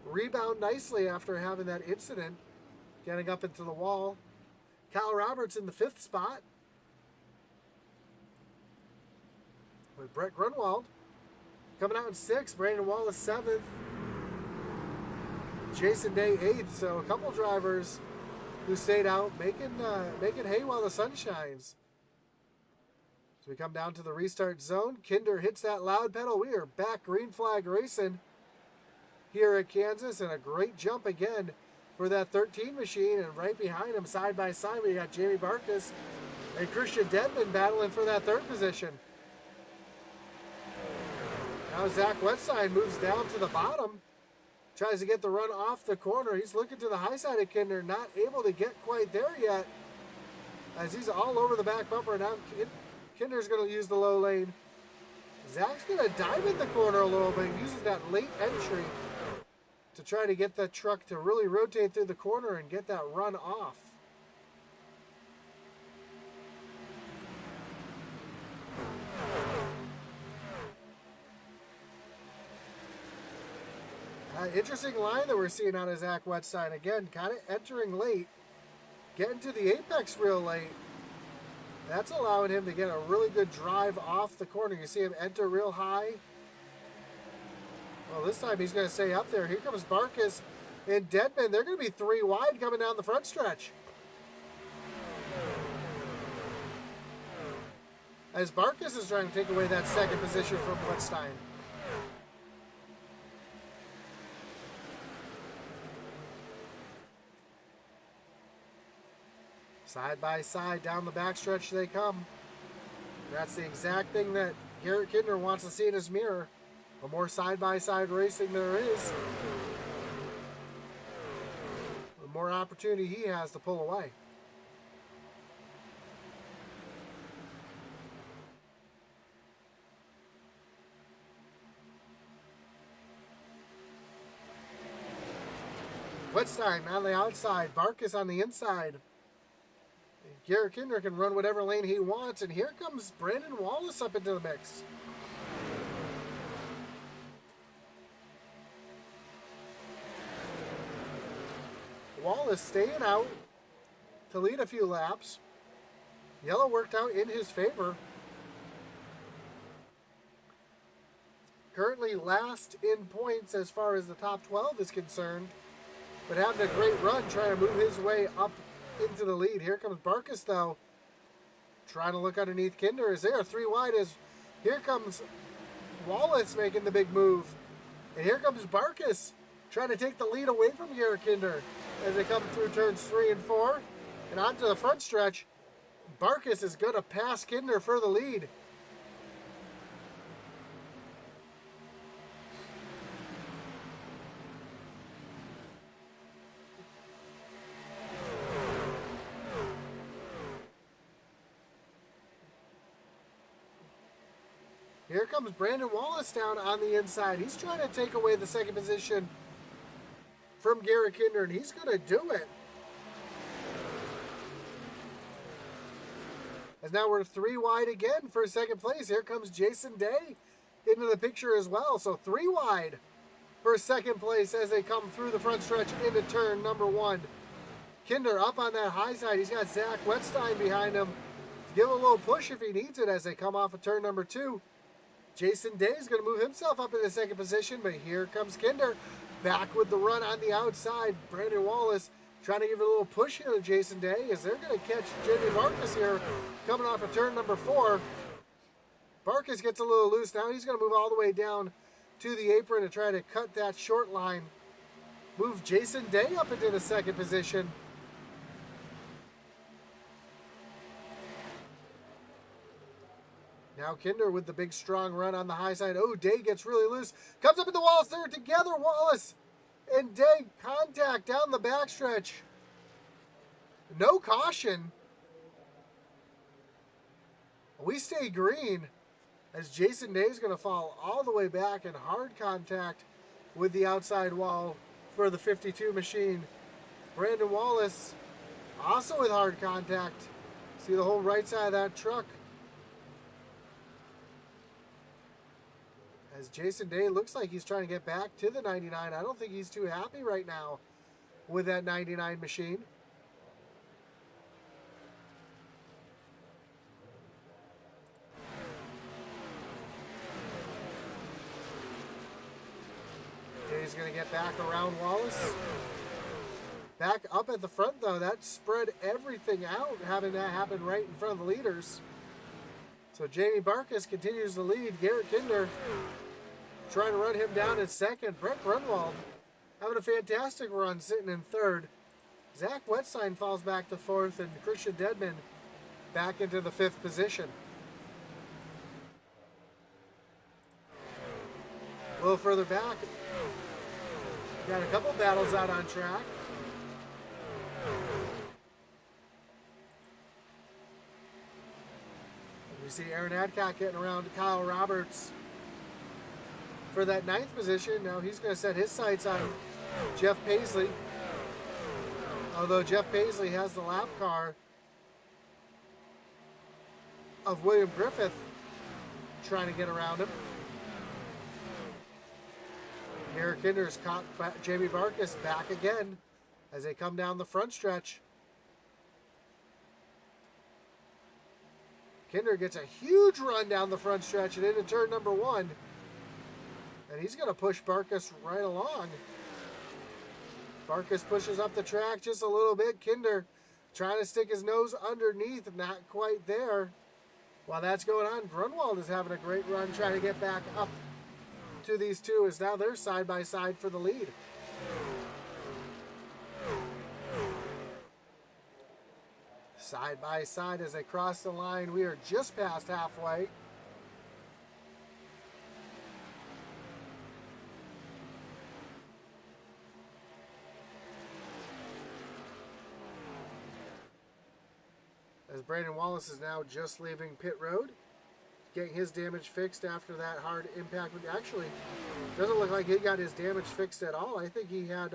rebound nicely after having that incident, getting up into the wall. Kyle Roberts in the fifth spot, with Brett Grunwald coming out in sixth. Brandon Wallace seventh. Jason Day eighth. So a couple drivers who stayed out making hay while the sun shines. So we come down to the restart zone. Kinder hits that loud pedal. We are back green flag racing here at Kansas, and a great jump again for that 13 machine. And right behind him, side by side, we got Jamie Barkus and Christian Dedman battling for that third position. Now Zach Wetstein moves down to the bottom, tries to get the run off the corner. He's looking to the high side of Kinder, not able to get quite there yet, as he's all over the back bumper. Now Kinder's going to use the low lane. Zach's going to dive in the corner a little bit, uses that late entry to try to get that truck to really rotate through the corner and get that run off. Interesting line that we're seeing out of Zach Wetstein. Again, kind of entering late, getting to the apex real late. That's allowing him to get a really good drive off the corner. You see him enter real high. Well, this time he's going to stay up there. Here comes Barkus and Deadman. They're going to be 3 wide coming down the front stretch. As Barkus is trying to take away that second position from Wetstein. Side by side down the backstretch they come. That's the exact thing that Garrett Kidner wants to see in his mirror. The more side-by-side racing there is, the more opportunity he has to pull away. Wetstein on the outside, Barkus on the inside. Garrett Kidner can run whatever lane he wants, and here comes Brandon Wallace up into the mix. Wallace staying out to lead a few laps. Yellow worked out in his favor. Currently last in points as far as the top 12 is concerned, but having a great run trying to move his way up into the lead. Here comes Barkus though, trying to look underneath Kinder as they are 3 wide as here comes Wallace making the big move. And here comes Barkus trying to take the lead away from Garrett Kinder as they come through turns 3 and 4 and onto the front stretch. Barkus is going to pass Kinder for the lead. Here comes Brandon Wallace down on the inside. He's trying to take away the second position from Garrett Kinder, and he's going to do it. As now we're 3 wide again for second place. Here comes Jason Day into the picture as well. So 3 wide for second place as they come through the front stretch into turn number 1. Kinder up on that high side. He's got Zach Wetstein behind him to give a little push if he needs it as they come off of turn number 2. Jason Day is going to move himself up in the second position, but here comes Kinder back with the run on the outside. Brandon Wallace trying to give it a little push here to Jason Day as they're going to catch Jamie Barkus here coming off of turn number 4. Barkus gets a little loose now. He's going to move all the way down to the apron to try to cut that short line. Move Jason Day up into the second position. Now Kinder with the big strong run on the high side. Oh, Day gets really loose. Comes up in the Wallace. They're together. Wallace and Day contact down the backstretch. No caution. We stay green as Jason Day is going to fall all the way back in hard contact with the outside wall for the 52 machine. Brandon Wallace also with hard contact. See the whole right side of that truck. As Jason Day looks like he's trying to get back to the 99. I don't think he's too happy right now with that 99 machine. Day's going to get back around Wallace. Back up at the front though. That spread everything out, having that happen right in front of the leaders. So Jamie Barkus continues to lead. Garrett Kinder trying to run him down in second. Brett Grunwald having a fantastic run, sitting in third. Zach Wetstein falls back to fourth, and Christian Deadman back into the 5th position. A little further back, got a couple battles out on track. You see Aaron Adcock getting around to Kyle Roberts for that 9th position. Now he's going to set his sights on Jeff Paisley. Although Jeff Paisley has the lap car of William Griffith trying to get around him. Garrett Kinder's caught Jamie Barkus back again as they come down the front stretch. Kinder gets a huge run down the front stretch and into turn number 1. And he's going to push Barkus right along. Barkus pushes up the track just a little bit. Kinder trying to stick his nose underneath, not quite there. While that's going on, Grunwald is having a great run trying to get back up to these two, as now they're side by side for the lead. Side by side as they cross the line. We are just past halfway. As Brandon Wallace is now just leaving pit road, getting his damage fixed after that hard impact. Actually, doesn't look like he got his damage fixed at all. I think he had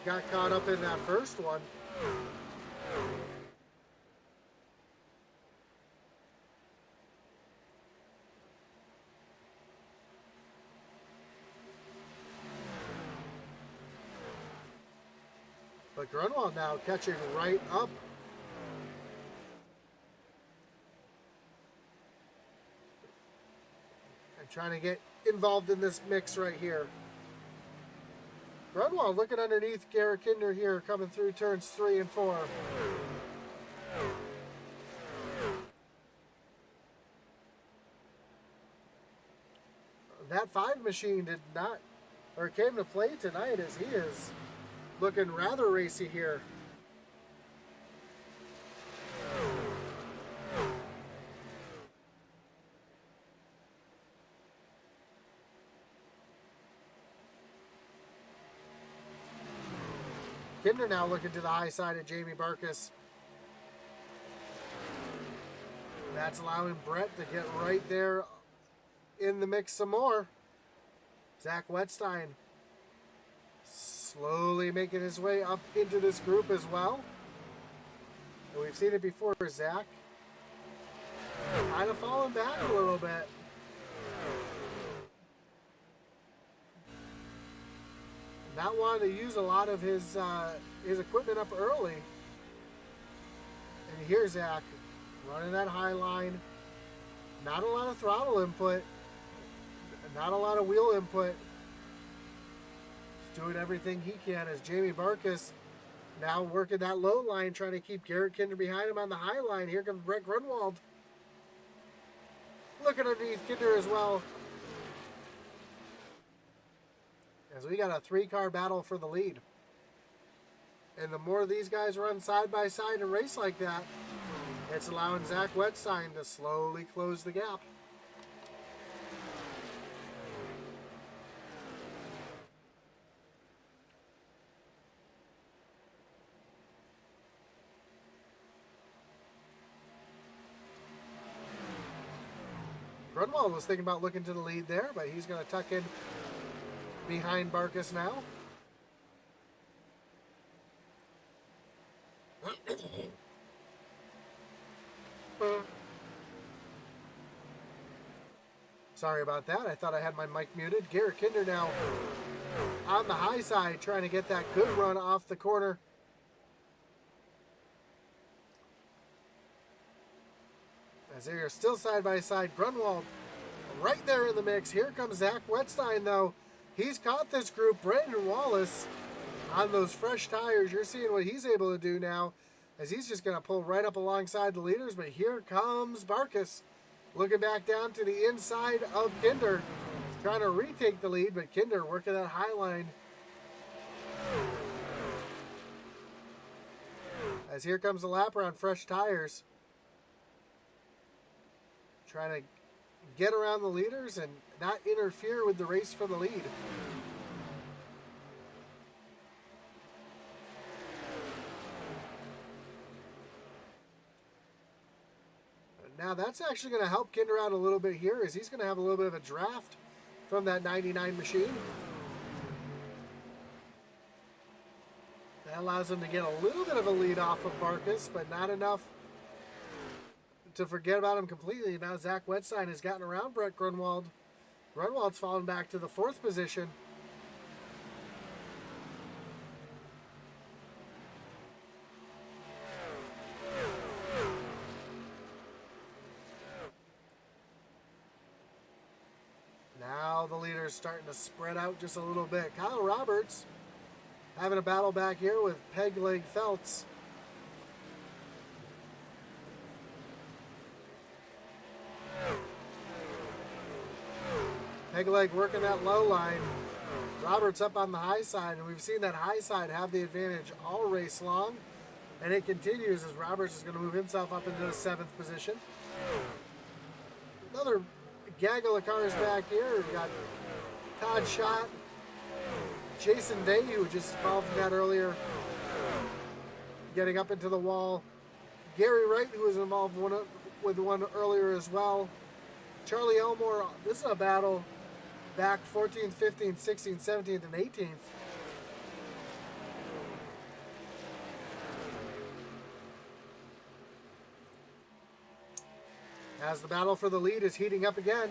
got caught up in that first one. But Grunwald now catching right up. And trying to get involved in this mix right here. Grunwald looking underneath Garrett Kinder here, coming through turns 3 and 4. That 5 machine did not, or came to play tonight, as he is looking rather racy here. Kinder now looking to the high side of Jamie Barkus. That's allowing Brett to get right there in the mix some more. Zach Wetstein slowly making his way up into this group as well. And we've seen it before. Zach kind of falling back a little bit. Not wanting to use a lot of his equipment up early. And here's Zach running that high line. Not a lot of throttle input. Not a lot of wheel input. Doing everything he can as Jamie Barkus now working that low line, trying to keep Garrett Kinder behind him on the high line. Here comes Brett Grunwald. Looking underneath Kinder as well. As we got a 3-car battle for the lead. And the more these guys run side by side and race like that, it's allowing Zach Wetstein to slowly close the gap. Grunwald was thinking about looking to the lead there, but he's going to tuck in behind Barkus now. Sorry about that. I thought I had my mic muted. Garrett Kinder now on the high side, trying to get that good run off the corner. As they are still side by side, Grunwald right there in the mix. Here comes Zach Wetstein, though. He's caught this group. Brandon Wallace on those fresh tires. You're seeing what he's able to do now, as he's just going to pull right up alongside the leaders. But here comes Barkus, looking back down to the inside of Kinder, trying to retake the lead, but Kinder working that high line. As here comes the lapper on fresh tires, trying to get around the leaders and not interfere with the race for the lead. Now that's actually going to help Kinder out a little bit here, as he's going to have a little bit of a draft from that 99 machine. That allows him to get a little bit of a lead off of Barkus, but not enough to forget about him completely. Now Zach Wetstein has gotten around Brett Grunwald. Grunwald's fallen back to the 4th position. Now the leader's starting to spread out just a little bit. Kyle Roberts having a battle back here with Pegleg Feltz. Pegleg working that low line. Roberts up on the high side, and we've seen that high side have the advantage all race long. And it continues as Roberts is going to move himself up into the 7th position. Another gaggle of cars back here. We've got Todd Schott, Jason Day, who just involved in that earlier, getting up into the wall. Gary Wright, who was involved with one earlier as well. Charlie Elmore, this is a battle back 14th, 15th, 16th, 17th, and 18th. As the battle for the lead is heating up again.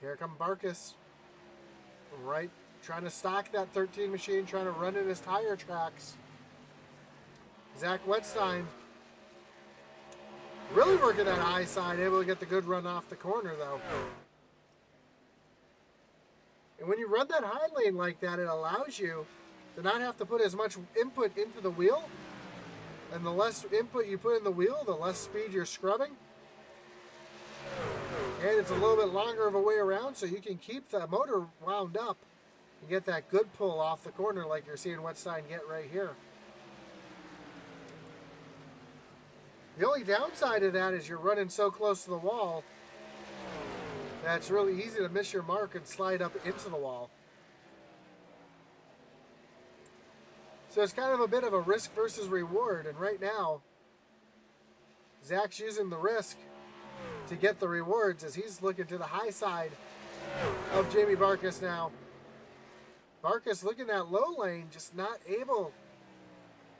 Here come Barkus. Right, trying to stock that 13 machine, trying to run in his tire tracks. Zach Wetstein really working that high side, able to get the good run off the corner though. And when you run that high lane like that, it allows you to not have to put as much input into the wheel. And the less input you put in the wheel, the less speed you're scrubbing. And it's a little bit longer of a way around, so you can keep the motor wound up and get that good pull off the corner like you're seeing Wetstein get right here. The only downside of that is you're running so close to the wall that it's really easy to miss your mark and slide up into the wall. So it's kind of a bit of a risk versus reward, and right now, Zach's using the risk to get the rewards as he's looking to the high side of Jamie Barkus now. Barkus looking at low lane, just not able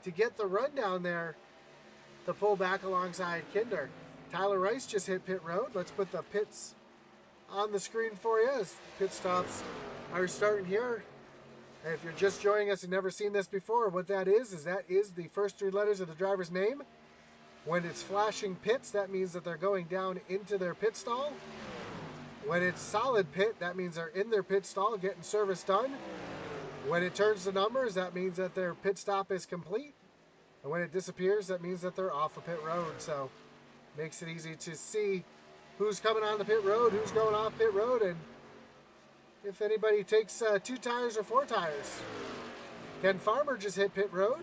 to get the run down there to pull back alongside Kinder. Tyler Rice just hit pit road. Let's put the pits on the screen for you as pit stops are starting here. And if you're just joining us and never seen this before, what that is the first 3 letters of the driver's name. When it's flashing pits, that means that they're going down into their pit stall. When it's solid pit, that means they're in their pit stall getting service done. When it turns to numbers, that means that their pit stop is complete. And when it disappears, that means that they're off of pit road. So makes it easy to see who's coming on the pit road, who's going off pit road, and if anybody takes 2 tires or 4 tires. Ken Farmer just hit pit road.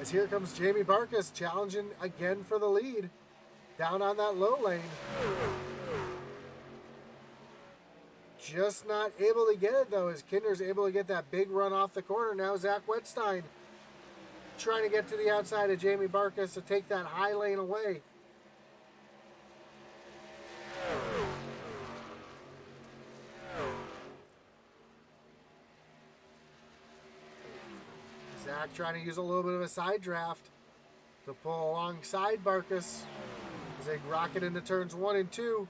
As here comes Jamie Barkus challenging again for the lead. Down on that low lane. Just not able to get it though, as Kinder's able to get that big run off the corner. Now Zach Wetstein trying to get to the outside of Jamie Barkus to take that high lane away. Zach trying to use a little bit of a side draft to pull alongside Barkus as they rocket into turns 1 and 2.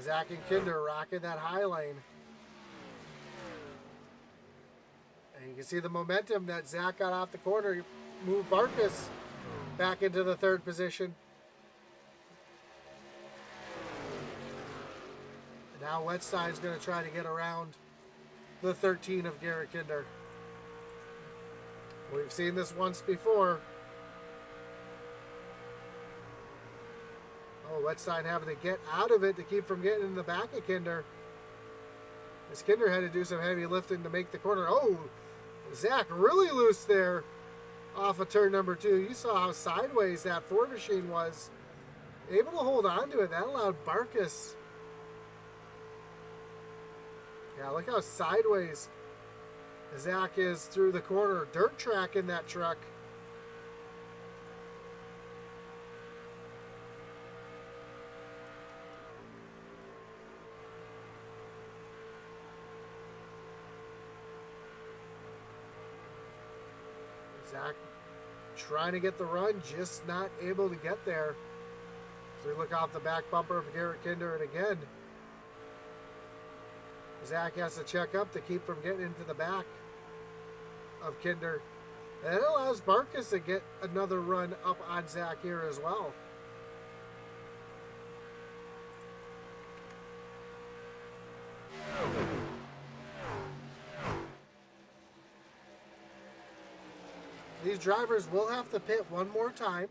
Zach and Kinder rocket that high lane. And you can see the momentum that Zach got off the corner, moved Barkus back into the 3rd position. And now Wetstein's going to try to get around the 13 of Garrett Kinder. We've seen this once before. Oh, Wetstein having to get out of it to keep from getting in the back of Kinder. As Kinder had to do some heavy lifting to make the corner. Oh, Zach really loose there off of turn number 2. You saw how sideways that Ford machine was. Able to hold on to it. That allowed Barkus. Yeah, look how sideways Zach is through the corner, dirt track in that truck. Zach trying to get the run, just not able to get there. So we look off the back bumper of Garrett Kinder, and again, Zach has to check up to keep from getting into the back of Kinder. And it allows Barkus to get another run up on Zach here as well. These drivers will have to pit one more time.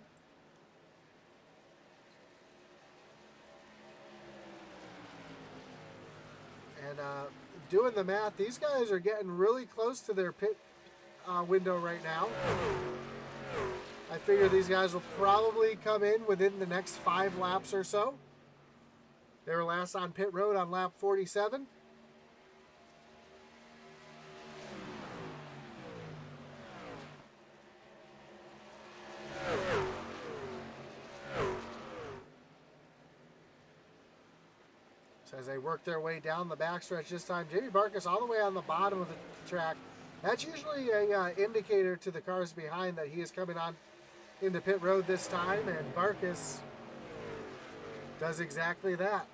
And doing the math, these guys are getting really close to their pit window right now. I figure these guys will probably come in within the next 5 laps or so. They were last on pit road on lap 47. So as they work their way down the backstretch this time, Jamie Barkus all the way on the bottom of the track. That's usually a indicator to the cars behind that he is coming on into pit road this time, and Barkus does exactly that.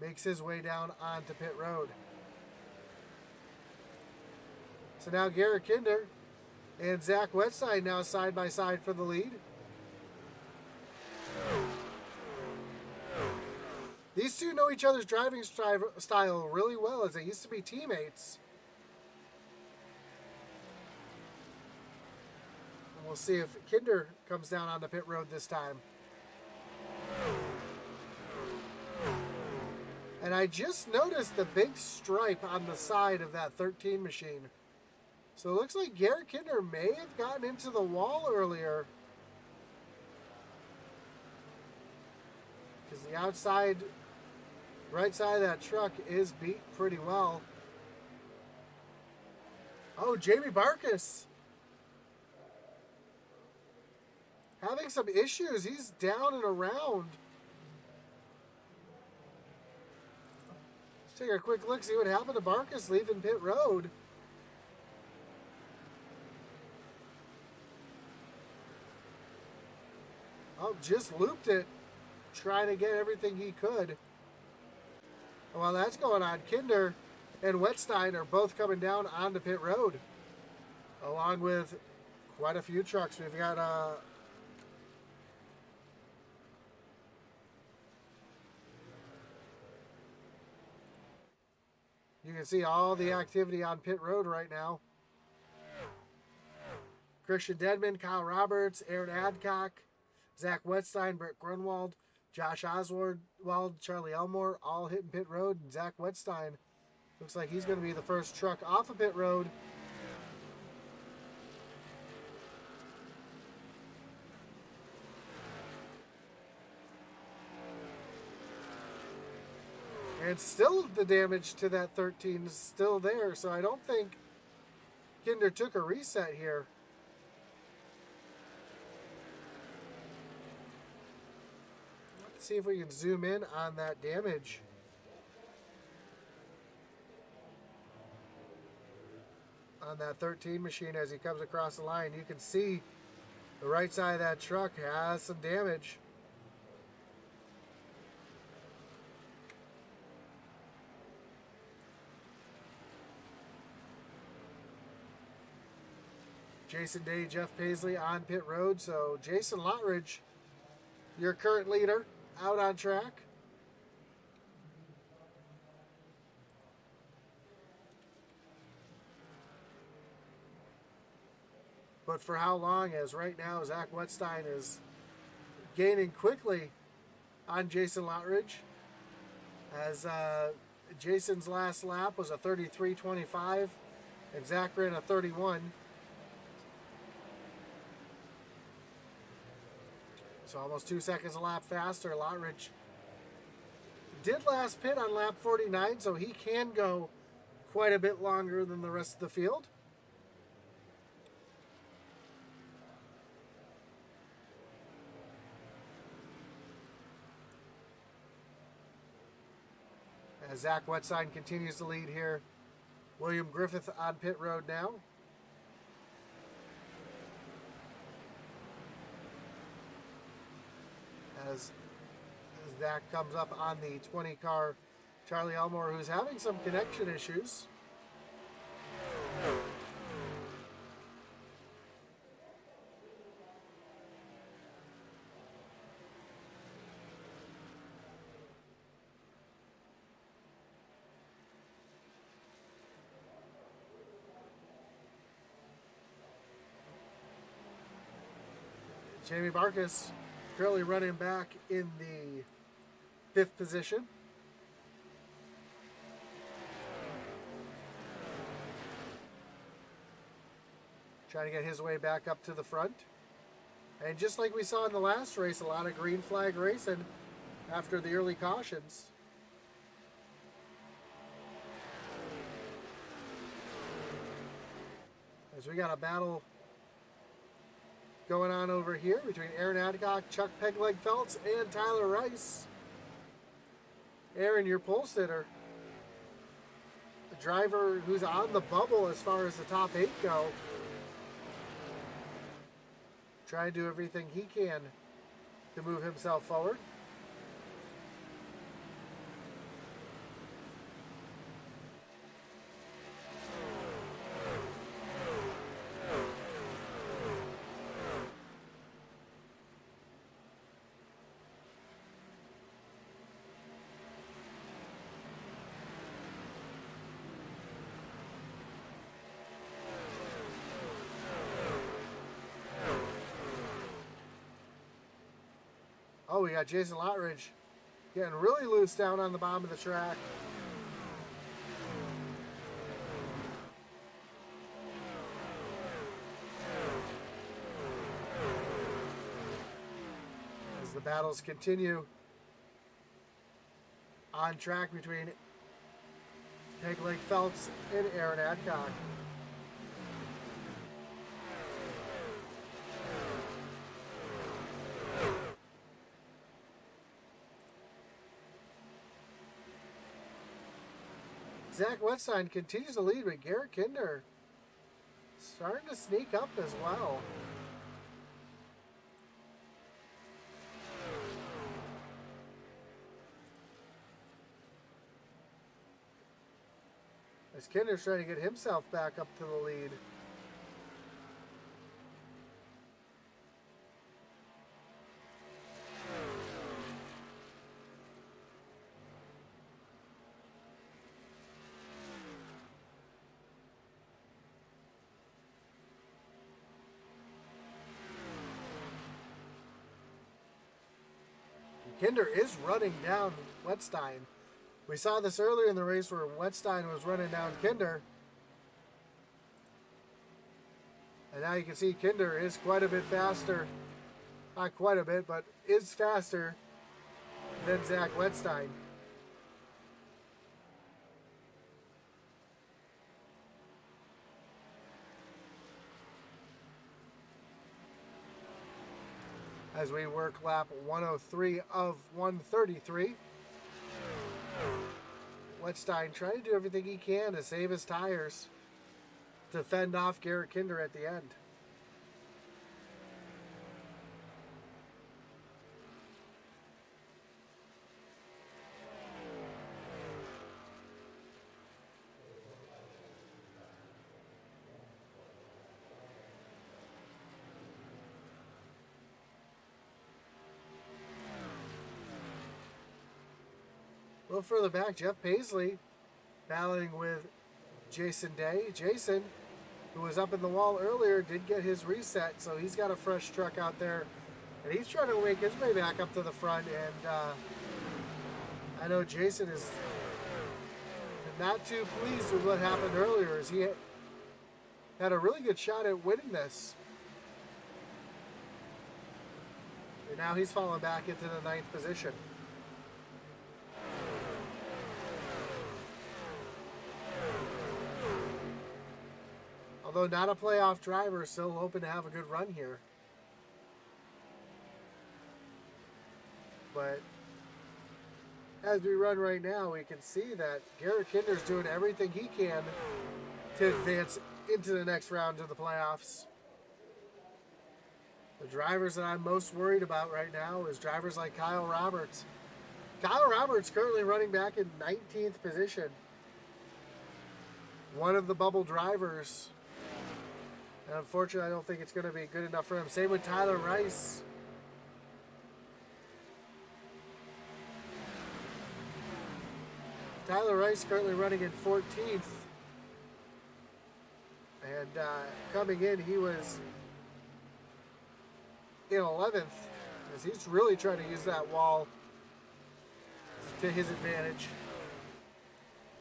Makes his way down onto pit road. So now Garrett Kinder and Zach Wetstein now side by side for the lead. These two know each other's driving style really well, as they used to be teammates. And we'll see if Kinder comes down on the pit road this time. And I just noticed the big stripe on the side of that 13 machine. So it looks like Garrett Kinder may have gotten into the wall earlier. Because the outside, right side of that truck is beat pretty well. Oh, Jamie Barkus having some issues. He's down and around. Let's take a quick look, see what happened to Barkus leaving pit road. Oh, just looped it, trying to get everything he could. While that's going on, Kinder and Wetstein are both coming down onto pit road, along with quite a few trucks. We've got you can see all the activity on pit road right now. Christian Dedman, Kyle Roberts, Aaron Adcock, Zach Wetstein, Brett Grunwald, Josh Oswald, Charlie Elmore, all hitting pit road. And Zach Wetstein looks like he's going to be the first truck off of pit road. And still the damage to that 13 is still there, so I don't think Kinder took a reset here. Let's see if we can zoom in on that damage. On that 13 machine as he comes across the line, you can see the right side of that truck has some damage. Jason Day, Jeff Paisley on pit road. So Jason Lottridge, your current leader, out on track. But for how long? As right now, Zach Wetstein is gaining quickly on Jason Lottridge. As Jason's last lap was a 33.25, and Zach ran a 31. So almost 2 seconds a lap faster. Lottridge did last pit on lap 49, so he can go quite a bit longer than the rest of the field. As Zach Wetstein continues to lead here. William Griffith on pit road now. As Zach comes up on the 20 car Charlie Elmore, who's having some connection issues. Jamie Barkas currently running back in the 5th position. Trying to get his way back up to the front. And just like we saw in the last race, a lot of green flag racing after the early cautions. As we got a battle going on over here between Aaron Adcock, Chuck Pegleg Phelps, and Tyler Rice. Aaron, your pole sitter. The driver who's on the bubble as far as the top 8 go. Try to do everything he can to move himself forward. Oh, we got Jason Lottridge getting really loose down on the bottom of the track. As the battles continue on track between Pegleg Phelps and Aaron Adcock. Zach Wetstein continues to lead, but Garrett Kinder starting to sneak up as well. As Kinder's trying to get himself back up to the lead. Kinder is running down Wetstein. We saw this earlier in the race where Wetstein was running down Kinder. And now you can see Kinder is quite a bit faster. Not quite a bit, but is faster than Zach Wetstein. As we work lap 103 of 133. Wetstein trying to do everything he can to save his tires to fend off Garrett Kinder at the end. A little further back, Jeff Paisley battling with Jason Day. Jason, who was up in the wall earlier, did get his reset, so he's got a fresh truck out there. And he's trying to make his way back up to the front. And I know Jason is not too pleased with what happened earlier, as he had a really good shot at winning this. And now he's falling back into the 9th position. Although not a playoff driver, still hoping to have a good run here. But as we run right now, we can see that Garrett Kinder's doing everything he can to advance into the next round of the playoffs. The drivers that I'm most worried about right now is drivers like Kyle Roberts. Kyle Roberts currently running back in 19th position. One of the bubble drivers. And unfortunately, I don't think it's going to be good enough for him. Same with Tyler Rice. Tyler Rice currently running in 14th. And coming in, he was in 11th. As he's really trying to use that wall to his advantage.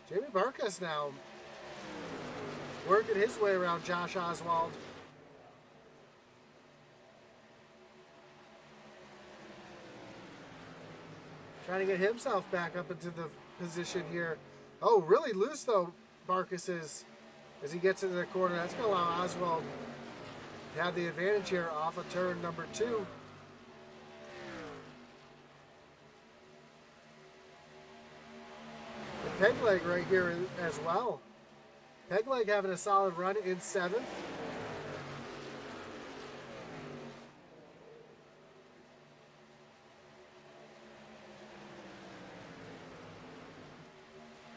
Jamie Barkas now working his way around Josh Oswald. Trying to get himself back up into the position here. Oh, really loose though, Barkas is, as he gets into the corner. That's going to allow Oswald to have the advantage here off of turn number 2. And Pegleg right here as well. Pegleg having a solid run in 7th.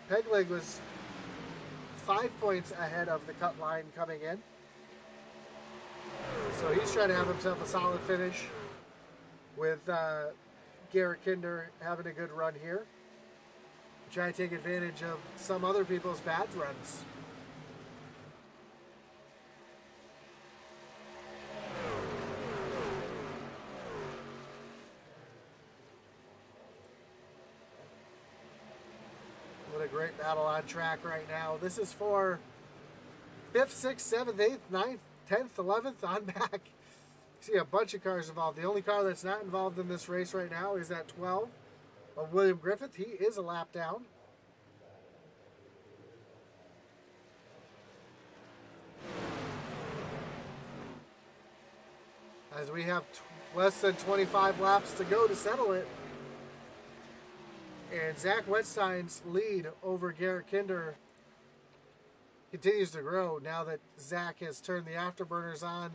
Pegleg was 5 points ahead of the cut line coming in. So he's trying to have himself a solid finish with Garrett Kinder having a good run here. Trying to take advantage of some other people's bad runs. What a great battle on track right now. This is for 5th, 6th, 7th, 8th, 9th, 10th, 11th on back. See a bunch of cars involved. The only car that's not involved in this race right now is that 12 of William Griffith. He is a lap down. As we have less than 25 laps to go to settle it. And Zach Wetstein's lead over Garrett Kinder continues to grow now that Zach has turned the afterburners on.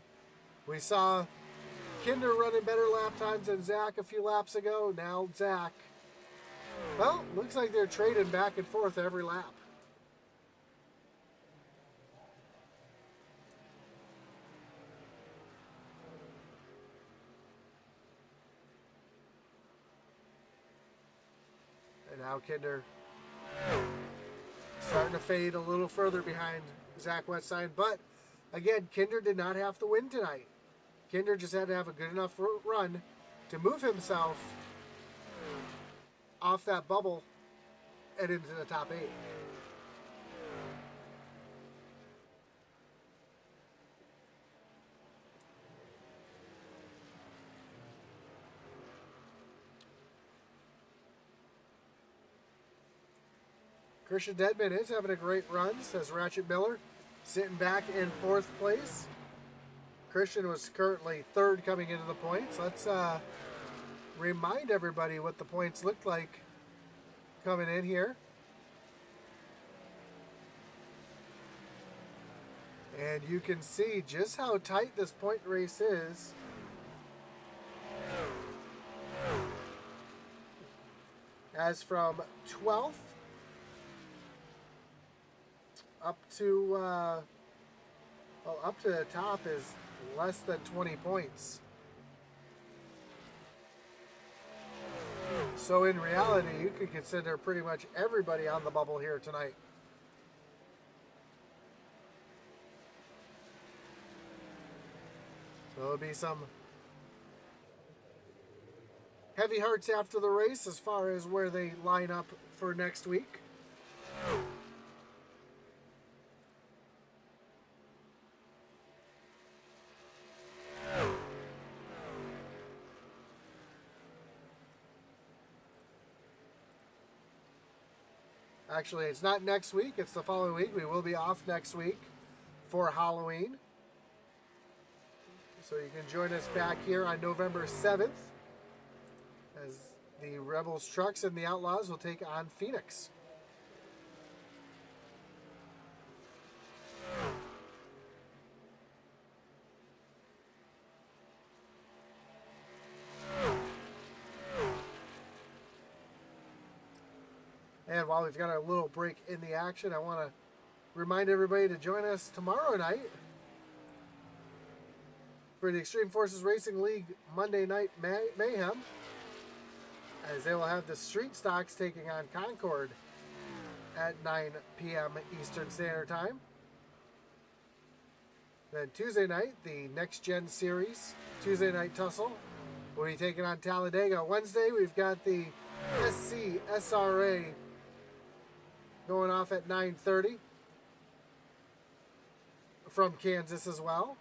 We saw Kinder running better lap times than Zach a few laps ago. Now Zach, well, looks like they're trading back and forth every lap. And now Kinder starting to fade a little further behind Zach Wetstein. But again, Kinder did not have to win tonight. Kinder just had to have a good enough run to move himself off that bubble and into the top 8. Christian Dedman is having a great run, says Ratchet Miller, sitting back in 4th place. Christian was currently 3rd coming into the points. Let's remind everybody what the points looked like coming in here. And you can see just how tight this point race is. As from 12th up to up to the top is less than 20 points. So in reality, you could consider pretty much everybody on the bubble here tonight. So there'll be some heavy hearts after the race as far as where they line up for next week. Actually, it's not next week. It's the following week. We will be off next week for Halloween. So you can join us back here on November 7th as the Rebels trucks and the Outlaws will take on Phoenix. And while we've got a little break in the action, I want to remind everybody to join us tomorrow night for the Extreme Forces Racing League Monday Night Mayhem, as they will have the Street Stocks taking on Concord at 9 p.m. Eastern Standard Time. Then Tuesday night, the Next Gen Series Tuesday Night Tussle will be taking on Talladega. Wednesday, we've got the SC SRA going off at 9:30 from Kansas as well.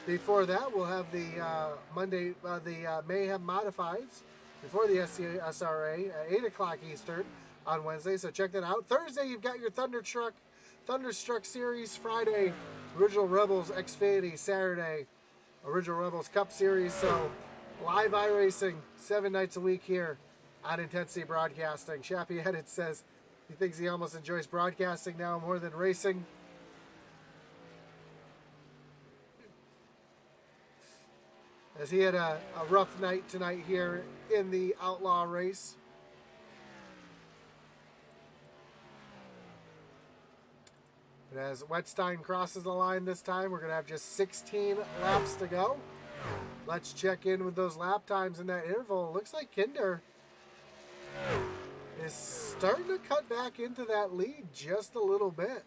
Before that, we'll have the Mayhem Modifieds before the SCSRA at 8 o'clock Eastern on Wednesday. So check that out. Thursday, you've got your Thunderstruck Series. Friday, Original Rebels Xfinity. Saturday, Original Rebels Cup Series. So live iRacing 7 nights a week here on Intensity Broadcasting. Shappy Edit says he thinks he almost enjoys broadcasting now more than racing. As he had a rough night tonight here in the Outlaw race. And as Wetstein crosses the line this time, we're going to have just 16 laps to go. Let's check in with those lap times in that interval. It looks like Kinder is starting to cut back into that lead just a little bit.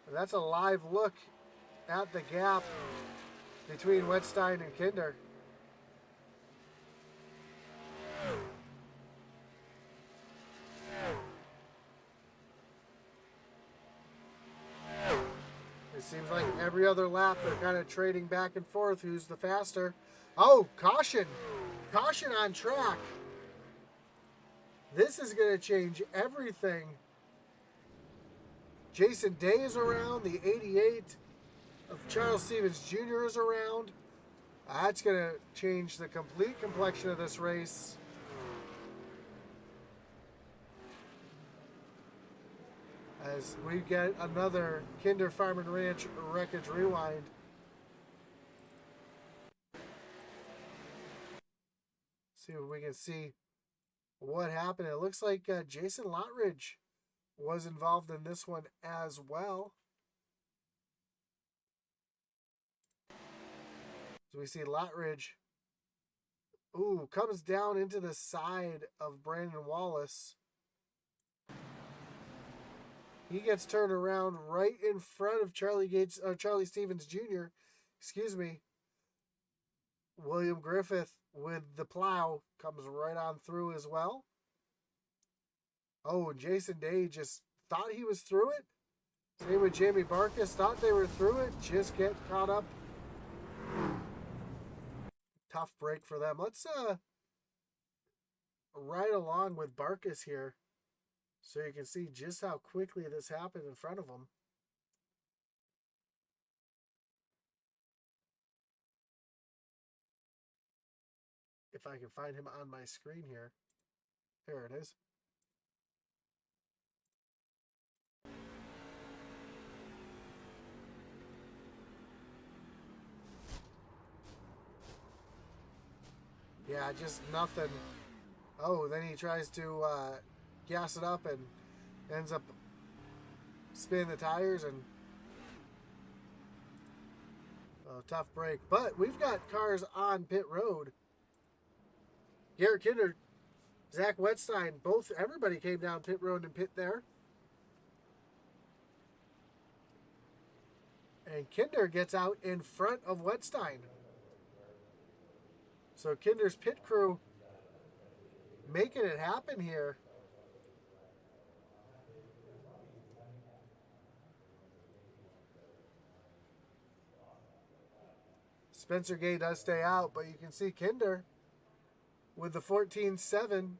And that's a live look at the gap between Wetstein and Kinder. It seems like every other lap they're kind of trading back and forth who's the faster. Oh, caution! Caution on track. This is going to change everything. Jason Day is around. The 88 of Charles Stevens Jr. is around. That's going to change the complete complexion of this race. As we get another Kinder Farm and Ranch Wreckage Rewind. See if we can see what happened. It looks like Jason Lottridge was involved in this one as well. So we see Lottridge, comes down into the side of Brandon Wallace. He gets turned around right in front of Charlie Stevens Jr. Excuse me. William Griffith with the plow comes right on through as well. Oh, and Jason Day just thought he was through it. Same with Jamie Barkus, thought they were through it, just get caught up. Tough break for them. Let's ride along with Barkus here so you can see just how quickly this happened in front of him. If I can find him on my screen here. There it is. Yeah, just nothing. Oh, then he tries to gas it up and ends up spinning the tires and tough break. But we've got cars on pit road. Garrett Kinder, Zach Wetstein, everybody came down pit road and pit there. And Kinder gets out in front of Wetstein. So Kinder's pit crew making it happen here. Spencer Gay does stay out, but you can see Kinder with the 14.7.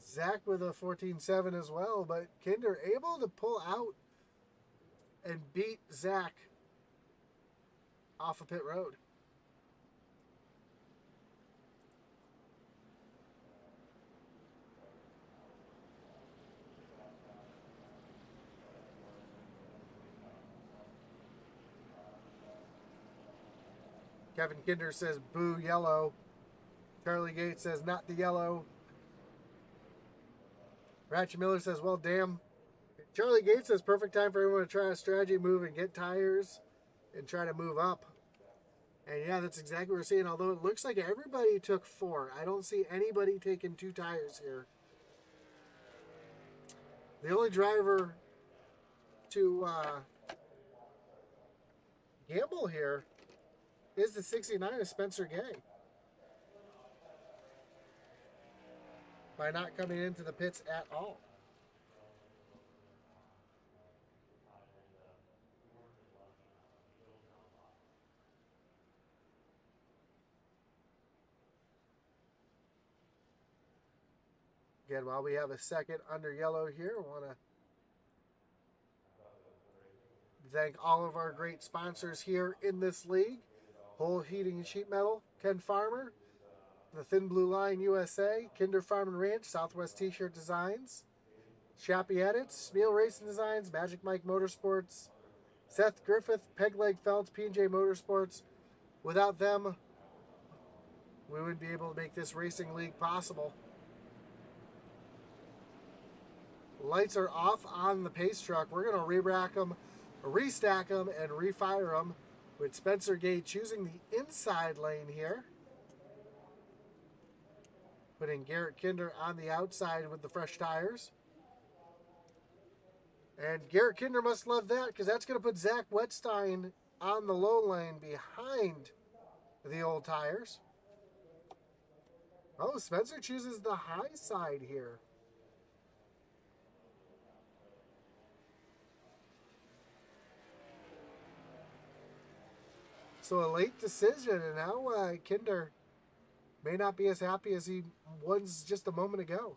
Zach with a 14.7 as well, but Kinder able to pull out and beat Zach off of pit road. Kevin Kinder says, boo, yellow. Charlie Gates says, not the yellow. Ratchet Miller says, well, damn. Charlie Gates says, perfect time for everyone to try a strategy move and get tires and try to move up. And yeah, that's exactly what we're seeing. Although it looks like everybody took 4. I don't see anybody taking 2 tires here. The only driver to gamble here is the 69 of Spencer Gay. By not coming into the pits at all. Again, while we have a second under yellow here, I want to thank all of our great sponsors here in this league. Whole Heating and Sheet Metal, Ken Farmer, the Thin Blue Line USA, Kinder Farm and Ranch, Southwest T-Shirt Designs, Shappy Edits, Smeal Racing Designs, Magic Mike Motorsports, Seth Griffith, Peg Leg Felts, P&J Motorsports. Without them, we wouldn't be able to make this racing league possible. Lights are off on the pace truck. We're going to re-rack them, restack them, and refire them with Spencer Gay choosing the inside lane here. Putting Garrett Kinder on the outside with the fresh tires. And Garrett Kinder must love that because that's going to put Zach Wetstein on the low lane behind the old tires. Oh, Spencer chooses the high side here. So a late decision, and now Kinder may not be as happy as he was just a moment ago.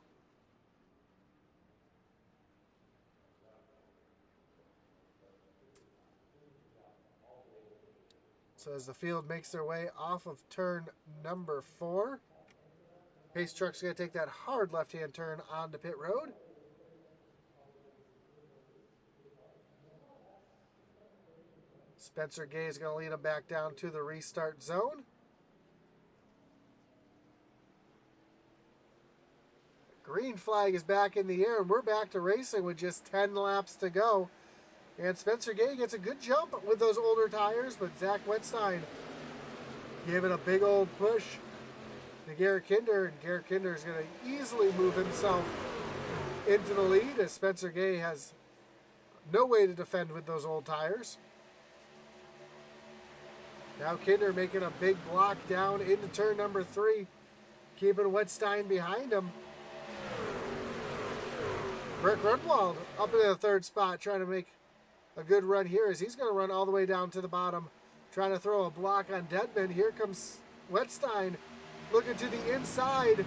So as the field makes their way off of turn number 4, pace truck's going to take that hard left-hand turn onto pit road. Spencer Gay is going to lead him back down to the restart zone. Green flag is back in the air, and we're back to racing with just 10 laps to go. And Spencer Gay gets a good jump with those older tires, but Zach Wetstein giving a big old push to Garrett Kinder, and Garrett Kinder is going to easily move himself into the lead as Spencer Gay has no way to defend with those old tires. Now Kinder making a big block down into turn number 3, keeping Wetstein behind him. Rick Rundwald up into the 3rd spot, trying to make a good run here as he's going to run all the way down to the bottom, trying to throw a block on Deadman. Here comes Wetstein looking to the inside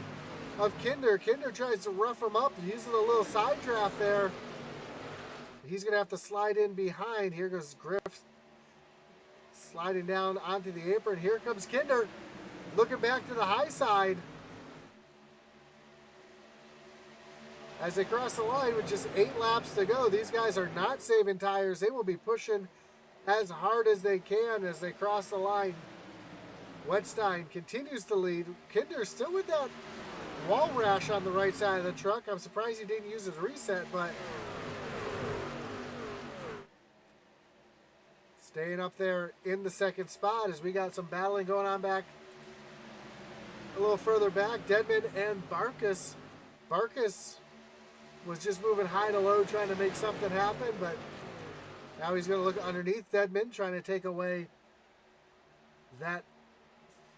of Kinder. Kinder tries to rough him up, using a little side draft there. He's going to have to slide in behind. Here goes Griff sliding down onto the apron. Here comes Kinder looking back to the high side. As they cross the line with just 8 laps to go, these guys are not saving tires. They will be pushing as hard as they can as they cross the line. Wetstein continues to lead. Kinder still with that wall rash on the right side of the truck. I'm surprised he didn't use his reset, but staying up there in the 2nd spot as we got some battling going on back a little further back. Deadman and Barkus. Barkus was just moving high to low trying to make something happen, but now he's going to look underneath Deadman, trying to take away that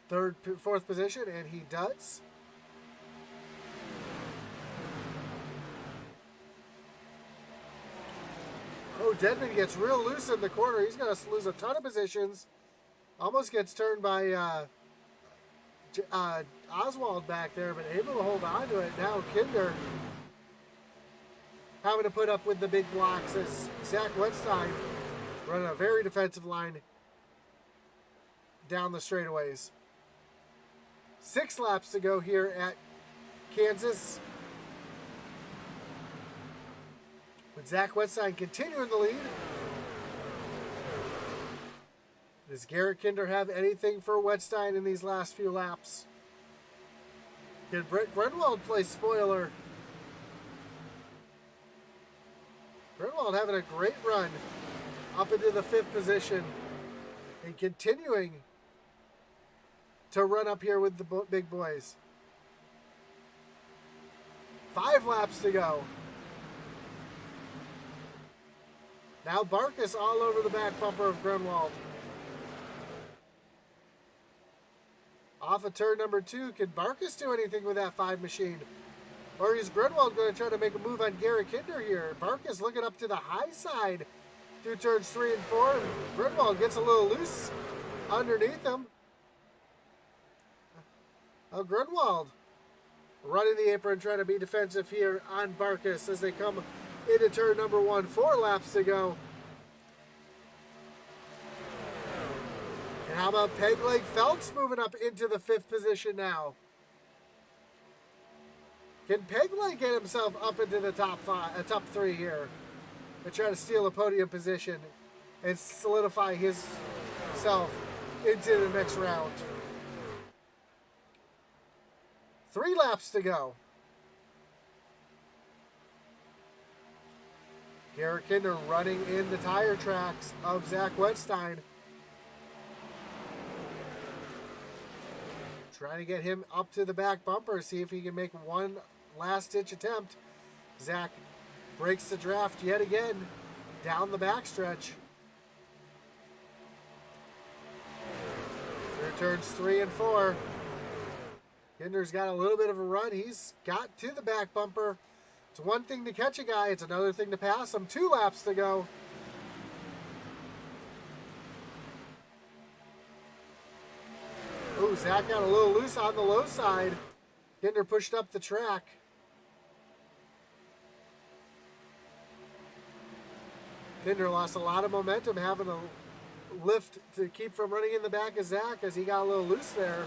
4th position, and he does. Oh, Deadman gets real loose in the corner. He's going to lose a ton of positions Almost gets turned by Oswald back there, but able to hold on to it. Now Kinder having to put up with the big blocks as Zach Wetstein running a very defensive line down the straightaways. 6 laps to go here at Kansas, with Zach Wetstein continuing the lead. Does Garrett Kinder have anything for Wetstein in these last few laps? Can Brett Grunwald play spoiler? Grunwald having a great run up into the 5th position and continuing to run up here with the big boys. 5 laps to go. Now Barkus all over the back bumper of Grunwald. Off of turn number 2, can Barkus do anything with that 5 machine? Or is Grunwald going to try to make a move on Garrett Kinder here? Barkus looking up to the high side through turns 3 and 4. Grunwald gets a little loose underneath him. Oh, Grunwald running the apron, trying to be defensive here on Barkus as they come into turn number 1. 4 laps to go. And how about Pegleg Phelps moving up into the 5th position now? Can Pegleg get himself up into the top 3 here and try to steal a podium position and solidify himself into the next round? 3 laps to go. Garrett Kinder running in the tire tracks of Zach Wetstein. Trying to get him up to the back bumper, see if he can make one last-ditch attempt. Zach breaks the draft yet again down the backstretch. Through turns 3 and 4. Kinder's got a little bit of a run. He's got to the back bumper. It's one thing to catch a guy. It's another thing to pass him. 2 laps to go. Ooh, Zach got a little loose on the low side. Kinder pushed up the track. Kinder lost a lot of momentum, having a lift to keep from running in the back of Zach as he got a little loose there.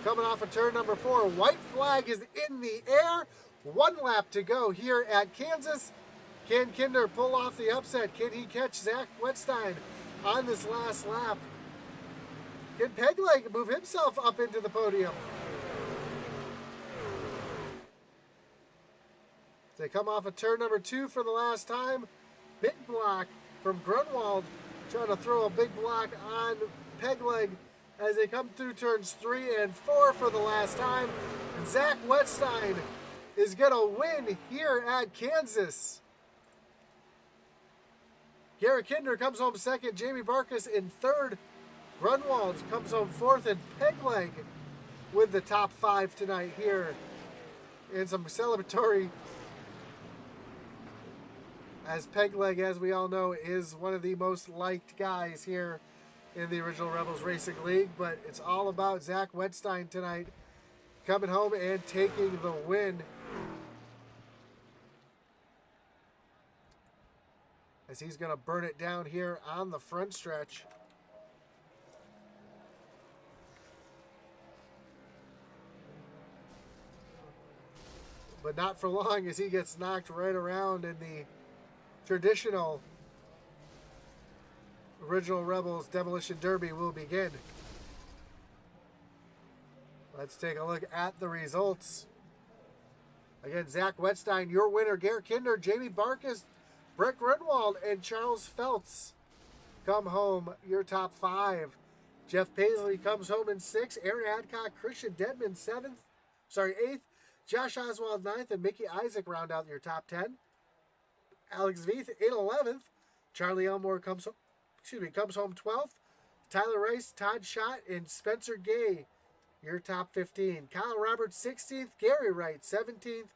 Coming off of turn number 4, white flag is in the air. 1 lap to go here at Kansas. Can Kinder pull off the upset? Can he catch Zach Wetstein on this last lap? Can Pegleg move himself up into the podium? They come off of turn number 2 for the last time. Big block from Grunwald, trying to throw a big block on Pegleg as they come through turns 3 and 4 for the last time. And Zach Wetstein is going to win here at Kansas. Garrett Kinder comes home 2nd. Jamie Barkus in 3rd. Grunwald comes home 4th. And Pegleg with the top 5 tonight here. And some celebratory, as Pegleg, as we all know, is one of the most liked guys here in the Original Rebels Racing League. But it's all about Zach Wetstein tonight, coming home and taking the win. As he's going to burn it down here on the front stretch. But not for long, as he gets knocked right around in the traditional Original Rebels Demolition Derby will begin. Let's take a look at the results. Again, Zach Wetstein, your winner. Garrett Kinder, Jamie Barkus, Brett Grunwald, and Charles Feltz come home your top 5. Jeff Paisley comes home in 6th. Aaron Adcock, Christian Dedman 8th. Josh Oswald 9th, and Mickey Isaac round out your top 10. Alex Veith in 11th. Charlie Elmore comes home 12th. Tyler Rice, Todd Schott, and Spencer Gay, your top 15. Kyle Roberts 16th. Gary Wright 17th.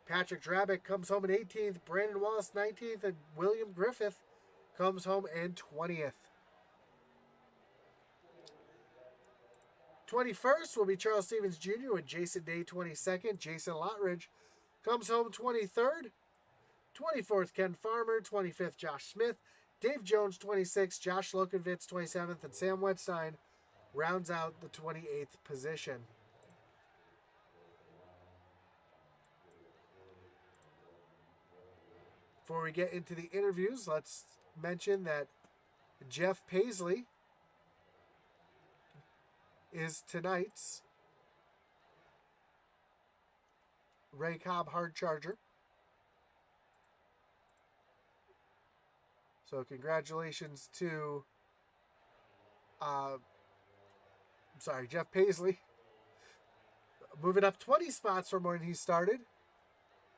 Patrick Drabick comes home in 18th. Brandon Wallace 19th. And William Griffith comes home in 20th. 21st will be Charles Stevens Jr. with Jason Day 22nd. Jason Lottridge comes home 23rd. 24th, Ken Farmer. 25th, Josh Smith. Dave Jones 26th. Josh Lokenvitz 27th. And Sam Wetstein rounds out the 28th position. Before we get into the interviews, let's mention that Jeff Paisley is tonight's Ray Cobb hard charger. So congratulations to Jeff Paisley. Moving up 20 spots from when he started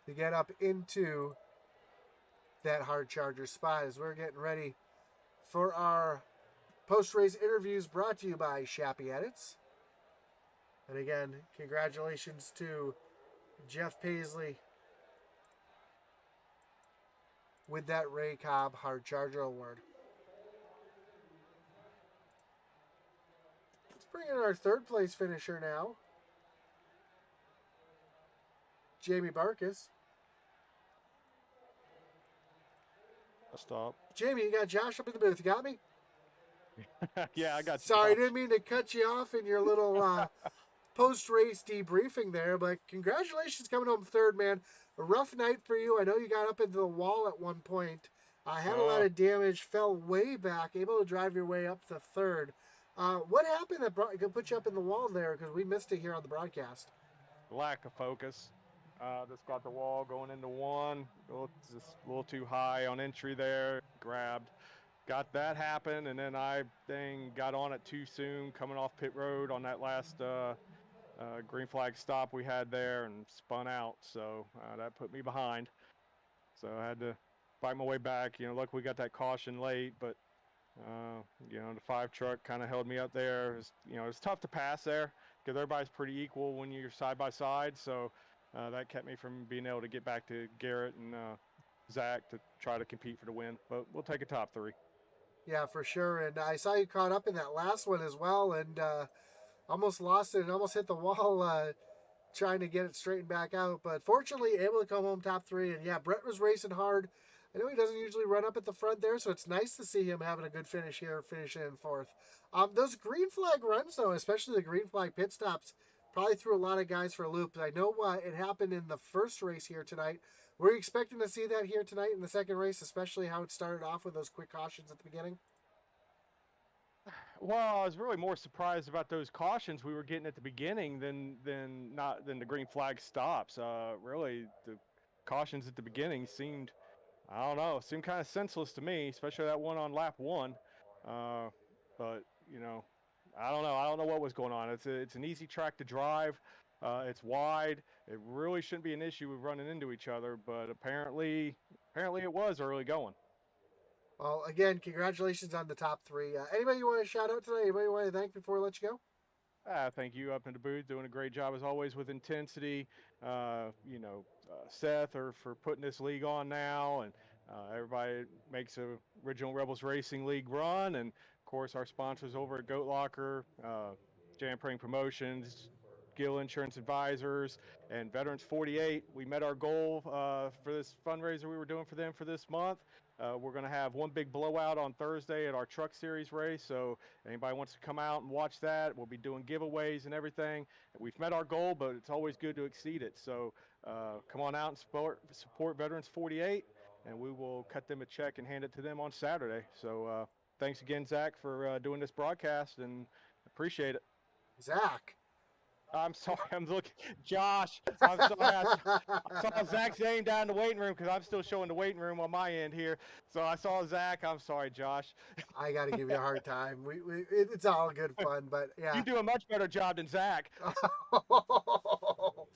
to get up into that hard charger spot as we're getting ready for our post-race interviews brought to you by Shappy Edits. And again, congratulations to Jeff Paisley with that Ray Cobb hard charger award. Let's bring in our third place finisher now, Jamie Barkus. Stop. Jamie, you got Josh up in the booth. You got me? Yeah, I got you. Sorry, didn't mean to cut you off in your little post-race debriefing there, but congratulations coming home third, man. A rough night for you. I know you got up into the wall at one point. Had a lot of damage, fell way back, able to drive your way up to third. What happened that put you up in the wall there? Because we missed it here on the broadcast. Lack of focus. Just got the wall going into one. Just a little too high on entry there. Grabbed. Got that happen, and then I got on it too soon coming off pit road on that last green flag stop we had there and spun out. So that put me behind. So I had to fight my way back. Luckily we got that caution late, but the 5 truck kind of held me up there. It's tough to pass there because everybody's pretty equal when you're side by side. So that kept me from being able to get back to Garrett and Zach to try to compete for the win. But we'll take a top 3. Yeah, for sure. And I saw you caught up in that last one as well, and almost lost it and almost hit the wall trying to get it straightened back out. But fortunately, able to come home top 3. And yeah, Brett was racing hard. I know he doesn't usually run up at the front there, so it's nice to see him having a good finish here, finishing in 4th. Those green flag runs, though, especially the green flag pit stops, probably threw a lot of guys for loops. I know it happened in the first race here tonight. Were you expecting to see that here tonight in the second race, especially how it started off with those quick cautions at the beginning? Well, I was really more surprised about those cautions we were getting at the beginning than the green flag stops. Really, the cautions at the beginning seemed kind of senseless to me, especially that one on lap 1. But I don't know. I don't know what was going on. It's an easy track to drive. It's wide. It really shouldn't be an issue with running into each other, but apparently it was early going. Well, again, congratulations on the top 3. Anybody you want to shout out today? Anybody you want to thank before we let you go? Thank you up in the booth, doing a great job as always with intensity. Seth for putting this league on now, and everybody makes a Original Rebels Racing League run, and of course our sponsors over at Goat Locker, Jam Prang Promotions, Gill Insurance Advisors, and Veterans 48. We met our goal for this fundraiser we were doing for them for this month. We're going to have one big blowout on Thursday at our Truck Series race, so anybody wants to come out and watch that, we'll be doing giveaways and everything. We've met our goal, but it's always good to exceed it. So come on out and support Veterans 48, and we will cut them a check and hand it to them on Saturday. So thanks again, Zach, for doing this broadcast, and appreciate it. Zach. I'm sorry, I'm looking. Josh, I'm sorry. I saw Zach's name down in the waiting room because I'm still showing the waiting room on my end here. So I saw Zach. I'm sorry, Josh. I got to give you a hard time. It's all good fun, but yeah. You do a much better job than Zach. All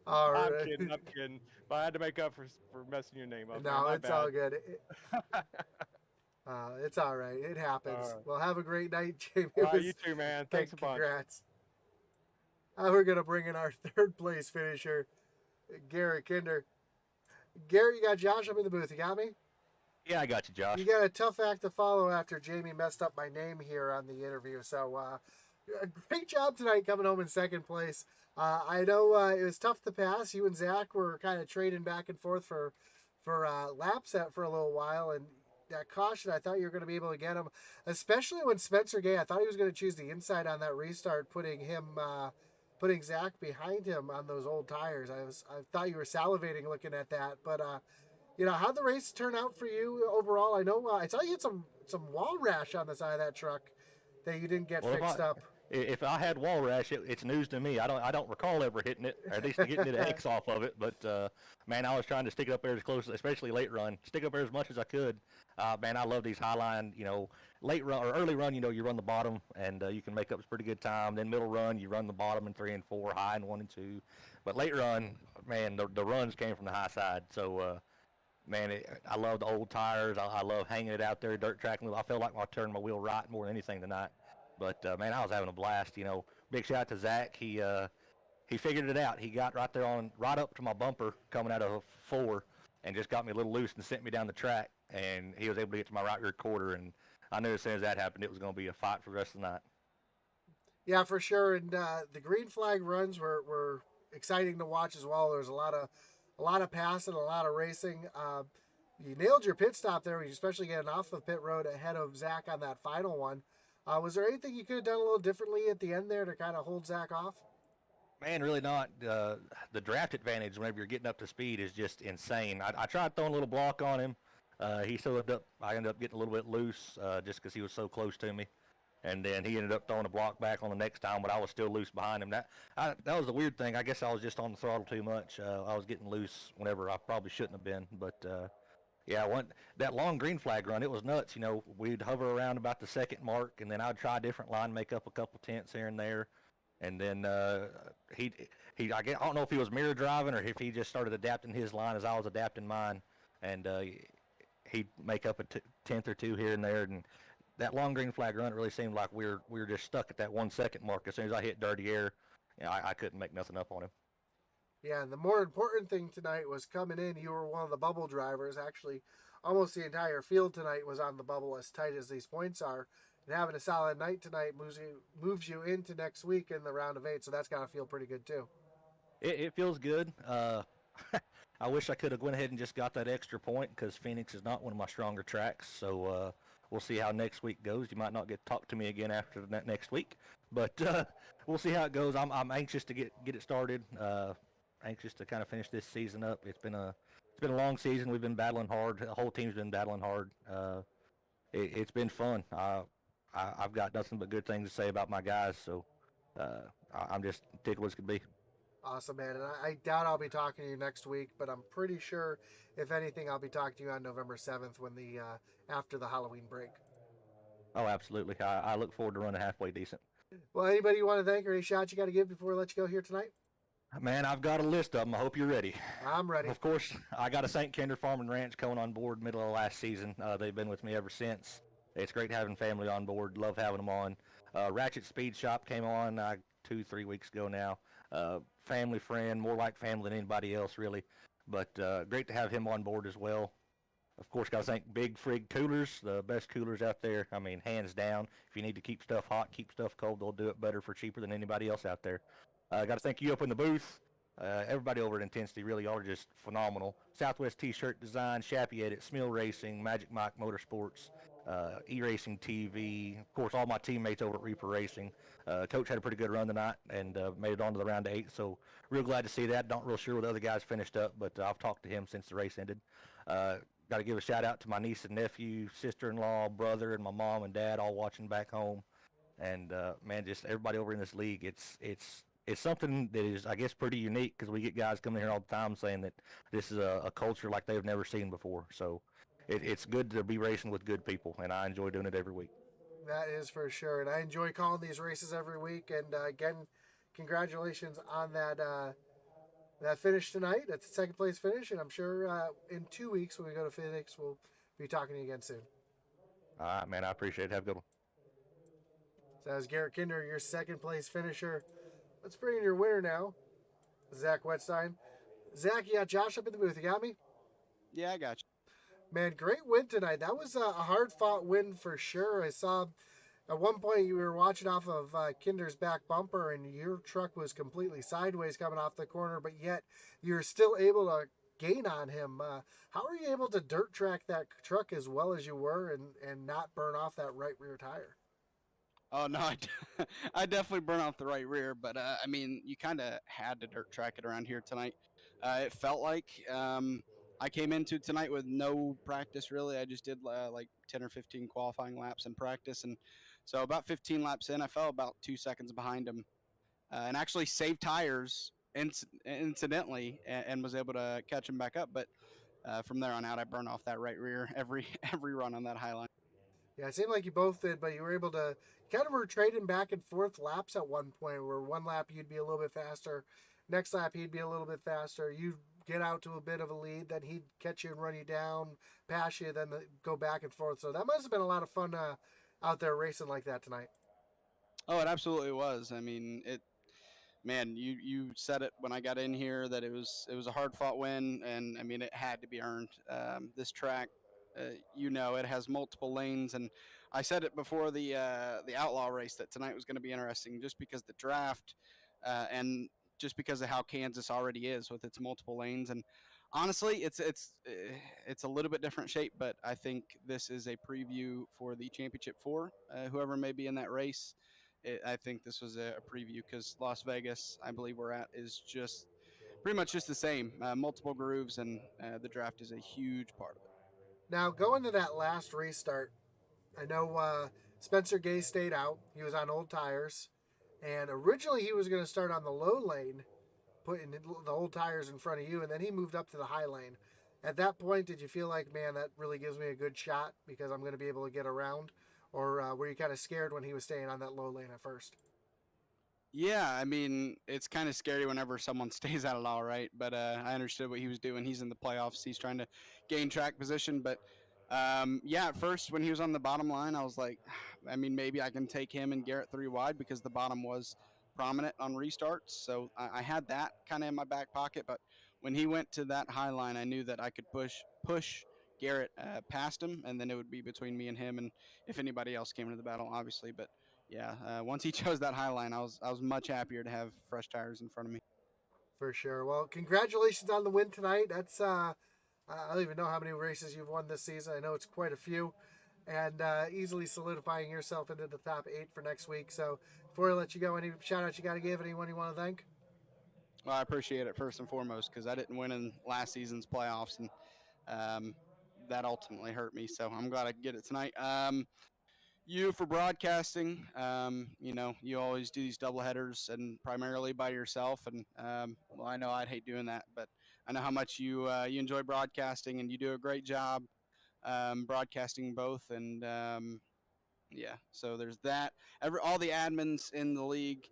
right. I'm kidding. But I had to make up for messing your name up. No, it's all good. It's all right. It happens. All right. Well, have a great night, Jamie. You too, man. Thanks a bunch. Congrats. We're going to bring in our third place finisher, Garrett Kinder. Garrett, you got Josh up in the booth. You got me? Yeah, I got you, Josh. You got a tough act to follow after Jamie messed up my name here on the interview. So Great job tonight coming home in second place. I know it was tough to pass. You and Zach were kind of trading back and forth for laps for a little while, and that caution, I thought you were going to be able to get him, especially when Spencer Gay. I thought he was going to choose the inside on that restart, putting Zach behind him on those old tires. I thought you were salivating looking at that, but how'd the race turn out for you overall? I know I saw you had some wall rash on the side of that truck that you didn't get fixed up. If I had wall rash, it's news to me. I don't recall ever hitting it, or at least getting the X off of it. But man, I was trying to stick it up there as close, especially late run, stick up there as much as I could. Man, I love these high line. Late run or early run, you run the bottom and you can make up a pretty good time. Then middle run, you run the bottom in 3 and 4, high in 1 and 2. But late run, man, the runs came from the high side. So man, I love the old tires. I love hanging it out there, dirt tracking. I felt like I turned my wheel right more than anything tonight. But man, I was having a blast. Big shout out to Zach. He figured it out. He got right up to my bumper coming out of 4, and just got me a little loose and sent me down the track. And he was able to get to my right rear quarter. And I knew as soon as that happened, it was going to be a fight for the rest of the night. Yeah, for sure. And the green flag runs were exciting to watch as well. There's a lot of passing, a lot of racing. You nailed your pit stop there, especially getting off the pit road ahead of Zach on that final one. Was there anything you could have done a little differently at the end there to kind of hold Zach off? Man, really not. The draft advantage whenever you're getting up to speed is just insane. I tried throwing a little block on him. I ended up getting a little bit loose just because he was so close to me. And then he ended up throwing a block back on the next time, but I was still loose behind him. That was the weird thing. I guess I was just on the throttle too much. I was getting loose whenever I probably shouldn't have been. But yeah, that long green flag run, it was nuts. We'd hover around about the second mark, and then I'd try a different line, make up a couple tenths here and there. And then I don't know if he was mirror driving or if he just started adapting his line as I was adapting mine. And he'd make up a tenth or two here and there. And that long green flag run, it really seemed like we were just stuck at that 1 second mark. As soon as I hit dirty air, I couldn't make nothing up on him. Yeah, and the more important thing tonight was coming in. You were one of the bubble drivers. Actually, almost the entire field tonight was on the bubble, as tight as these points are. And having a solid night tonight moves you into next week in the round of 8. So that's got to feel pretty good too. It feels good. I wish I could have went ahead and just got that extra point because Phoenix is not one of my stronger tracks. So we'll see how next week goes. You might not get to talk to me again after that next week, but we'll see how it goes. I'm anxious to get it started. Anxious to kind of finish this season up. It's been a long season. We've been battling hard. The whole team's been battling hard. It's been fun. I've got nothing but good things to say about my guys. So I'm just tickled as could be. Awesome, man. And I doubt I'll be talking to you next week, but I'm pretty sure, if anything, I'll be talking to you on November 7th when after the Halloween break. Oh, absolutely. I look forward to running halfway decent. Well, anybody you want to thank or any shots you got to give before we let you go here tonight? Man, I've got a list of them. I hope you're ready. I'm ready. Of course, I got a St. Kinder Farm and Ranch coming on board middle of last season. They've been with me ever since. It's great having family on board. Love having them on. Ratchet Speed Shop came on 2-3 weeks ago now. Family friend, more like family than anybody else, really. But great to have him on board as well. Of course, got to thank Big Frig Coolers, the best coolers out there. I mean, hands down. If you need to keep stuff hot, keep stuff cold, they'll do it better for cheaper than anybody else out there. Got to thank you up in the booth. Everybody over at Intensity, really, y'all are just phenomenal. Southwest T-Shirt Design, Shappy Edit, Smill Racing, Magic Mike Motorsports, E-Racing TV, of course, all my teammates over at Reaper Racing. Coach had a pretty good run tonight and made it on to the round of 8, so real glad to see that. Not real sure what the other guys finished up, but I've talked to him since the race ended. Got to give a shout out to my niece and nephew, sister-in-law, brother, and my mom and dad all watching back home. And man, just everybody over in this league, it's something that is, I guess, pretty unique because we get guys coming here all the time saying that this is a culture like they've never seen before. So it's good to be racing with good people, and I enjoy doing it every week. That is for sure, and I enjoy calling these races every week. And again, congratulations on that finish tonight. That's a second place finish, and I'm sure in 2 weeks when we go to Phoenix, we'll be talking to you again soon. All right, man, I appreciate it. Have a good one. So that was Garrett Kinder, your second place finisher. Let's bring in your winner now, Zach Wetstein. Zach, you got Josh up in the booth. You got me? Yeah, I got you. Man, great win tonight. That was a hard-fought win for sure. I saw At one point, you were watching off of Kinder's back bumper, and your truck was completely sideways coming off the corner, but yet you're still able to gain on him. How are you able to dirt track that truck as well as you were and not burn off that right rear tire? Oh no, I definitely burn off the right rear, but I mean, you kind of had to dirt track it around here tonight. It felt like I came into tonight with no practice really. I just did like 10 or 15 qualifying laps in practice, and so about 15 laps in, I fell about 2 seconds behind him, and actually saved tires incidentally, and was able to catch him back up. But from there on out, I burned off that right rear every every run on that high line. Yeah, it seemed like you both did, but you were able to kind of were trading back and forth laps at one point where one lap you'd be a little bit faster, next lap he'd be a little bit faster. You'd get out to a bit of a lead, then he'd catch you and run you down, pass you, then go back and forth. So that must have been a lot of fun out there racing like that tonight. Oh, it absolutely was. I mean, it man, you said it when I got in here that it was a hard fought win, and I mean it had to be earned. This track, it has multiple lanes, and I said it before the outlaw race that tonight was going to be interesting, just because the draft, and just because of how Kansas already is with its multiple lanes, and honestly, it's a little bit different shape, but I think this is a preview for the championship four. Whoever may be in that race, I think this was a preview because Las Vegas, I believe we're at, is just pretty much just the same. Multiple grooves, and the draft is a huge part of it. Now, going to that last restart, I know Spencer Gay stayed out. He was on old tires. And originally he was going to start on the low lane, putting the old tires in front of you, and then he moved up to the high lane. At that point, did you feel like, man, that really gives me a good shot because I'm going to be able to get around? Or were you kind of scared when he was staying on that low lane at first? Yeah, I mean, it's kind of scary whenever someone stays out at all, right? But I understood what he was doing. He's in the playoffs. He's trying to gain track position. But yeah, at first when he was on the bottom line, I was like, I mean, maybe I can take him and Garrett three wide because the bottom was prominent on restarts. So I had that kind of in my back pocket. But when he went to that high line, I knew that I could push Garrett past him, and then it would be between me and him, and if anybody else came into the battle, obviously. But yeah, once he chose that high line, I was much happier to have fresh tires in front of me. For sure. Well, congratulations on the win tonight. That's I don't even know how many races you've won this season. I know it's quite a few, and easily solidifying yourself into the top 8 for next week. So before I let you go, any shout outs you got to give? Anyone you want to thank? Well, I appreciate it first and foremost because I didn't win in last season's playoffs, and um, that ultimately hurt me. So I'm glad I could get it tonight. You for broadcasting. You always do these double headers and primarily by yourself. And well, I know I'd hate doing that, but I know how much you enjoy broadcasting, and you do a great job broadcasting both. And yeah, so there's that. All the admins in the league.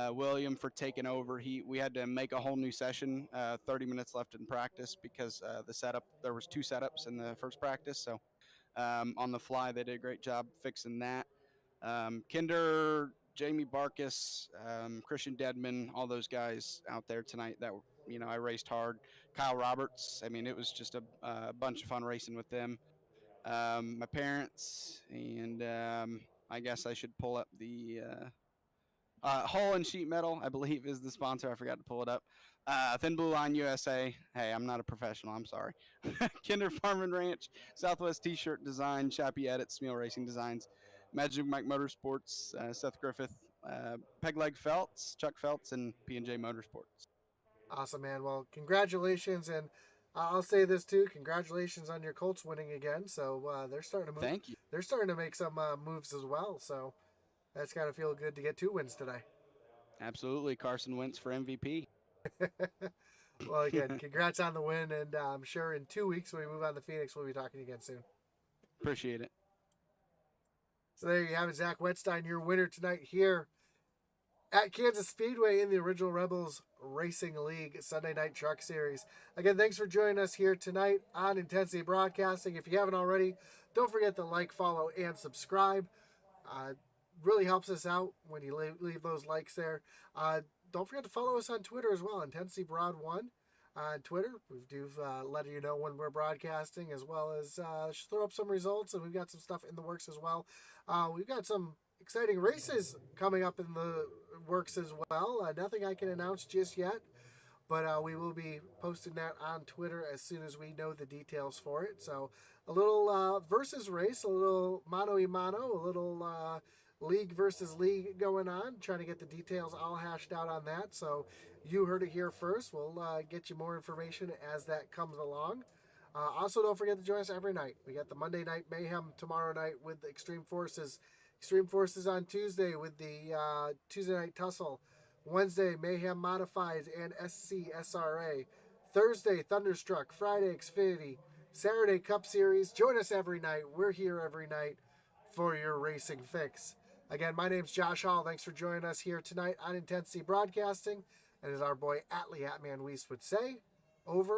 William for taking over. We had to make a whole new session. 30 minutes left in practice because the setup there was 2 setups in the first practice. So on the fly. They did a great job fixing that. Kinder, Jamie Barkus, Christian Deadman, all those guys out there tonight that, I raced hard. Kyle Roberts, I mean, it was just a bunch of fun racing with them. My parents, and I guess I should pull up the Hull and Sheet Metal, I believe, is the sponsor. I forgot to pull it up. Thin Blue Line USA. Hey, I'm not a professional. I'm sorry. Kinder Farm and Ranch, Southwest T-Shirt Design, Chappie Edits, Smeel Racing Designs, Magic Mike Motorsports, Seth Griffith, Peg Leg Felts, Chuck Felts, and P&J Motorsports. Awesome, man. Well, congratulations, and I'll say this too: congratulations on your Colts winning again. So they're starting to move. Thank you. They're starting to make some moves as well. So that's got to feel good to get 2 wins today. Absolutely. Carson Wentz for MVP. Well, again, congrats on the win, and I'm sure in 2 weeks when we move on to Phoenix, we'll be talking again soon. Appreciate it. So there you have it, Zach Wetstein, your winner tonight here at Kansas Speedway in the Original Rebels Racing League Sunday Night Truck Series. Again, thanks for joining us here tonight on Intensity Broadcasting. If you haven't already, don't forget to like, follow, and subscribe. Really helps us out when you leave those likes there. Don't forget to follow us on Twitter as well, Intensity Broad 1 on Twitter. We do let you know when we're broadcasting, as well as throw up some results, and we've got some stuff in the works as well. We've got some exciting races coming up in the works as well. Nothing I can announce just yet, but we will be posting that on Twitter as soon as we know the details for it. So a little versus race, a little mano-a-mano, a little league versus league going on, trying to get the details all hashed out on that. So you heard it here first. We'll get you more information as that comes along. Also, don't forget to join us every night. We got the Monday Night Mayhem tomorrow night with the Extreme Forces. Extreme Forces on Tuesday with the Tuesday Night Tussle. Wednesday, Mayhem Modifieds and SCSRA. Thursday, Thunderstruck. Friday, Xfinity. Saturday, Cup Series. Join us every night. We're here every night for your racing fix. Again, my name's Josh Hall. Thanks for joining us here tonight on Intensity Broadcasting. And as our boy Atlee Atman Weiss would say, over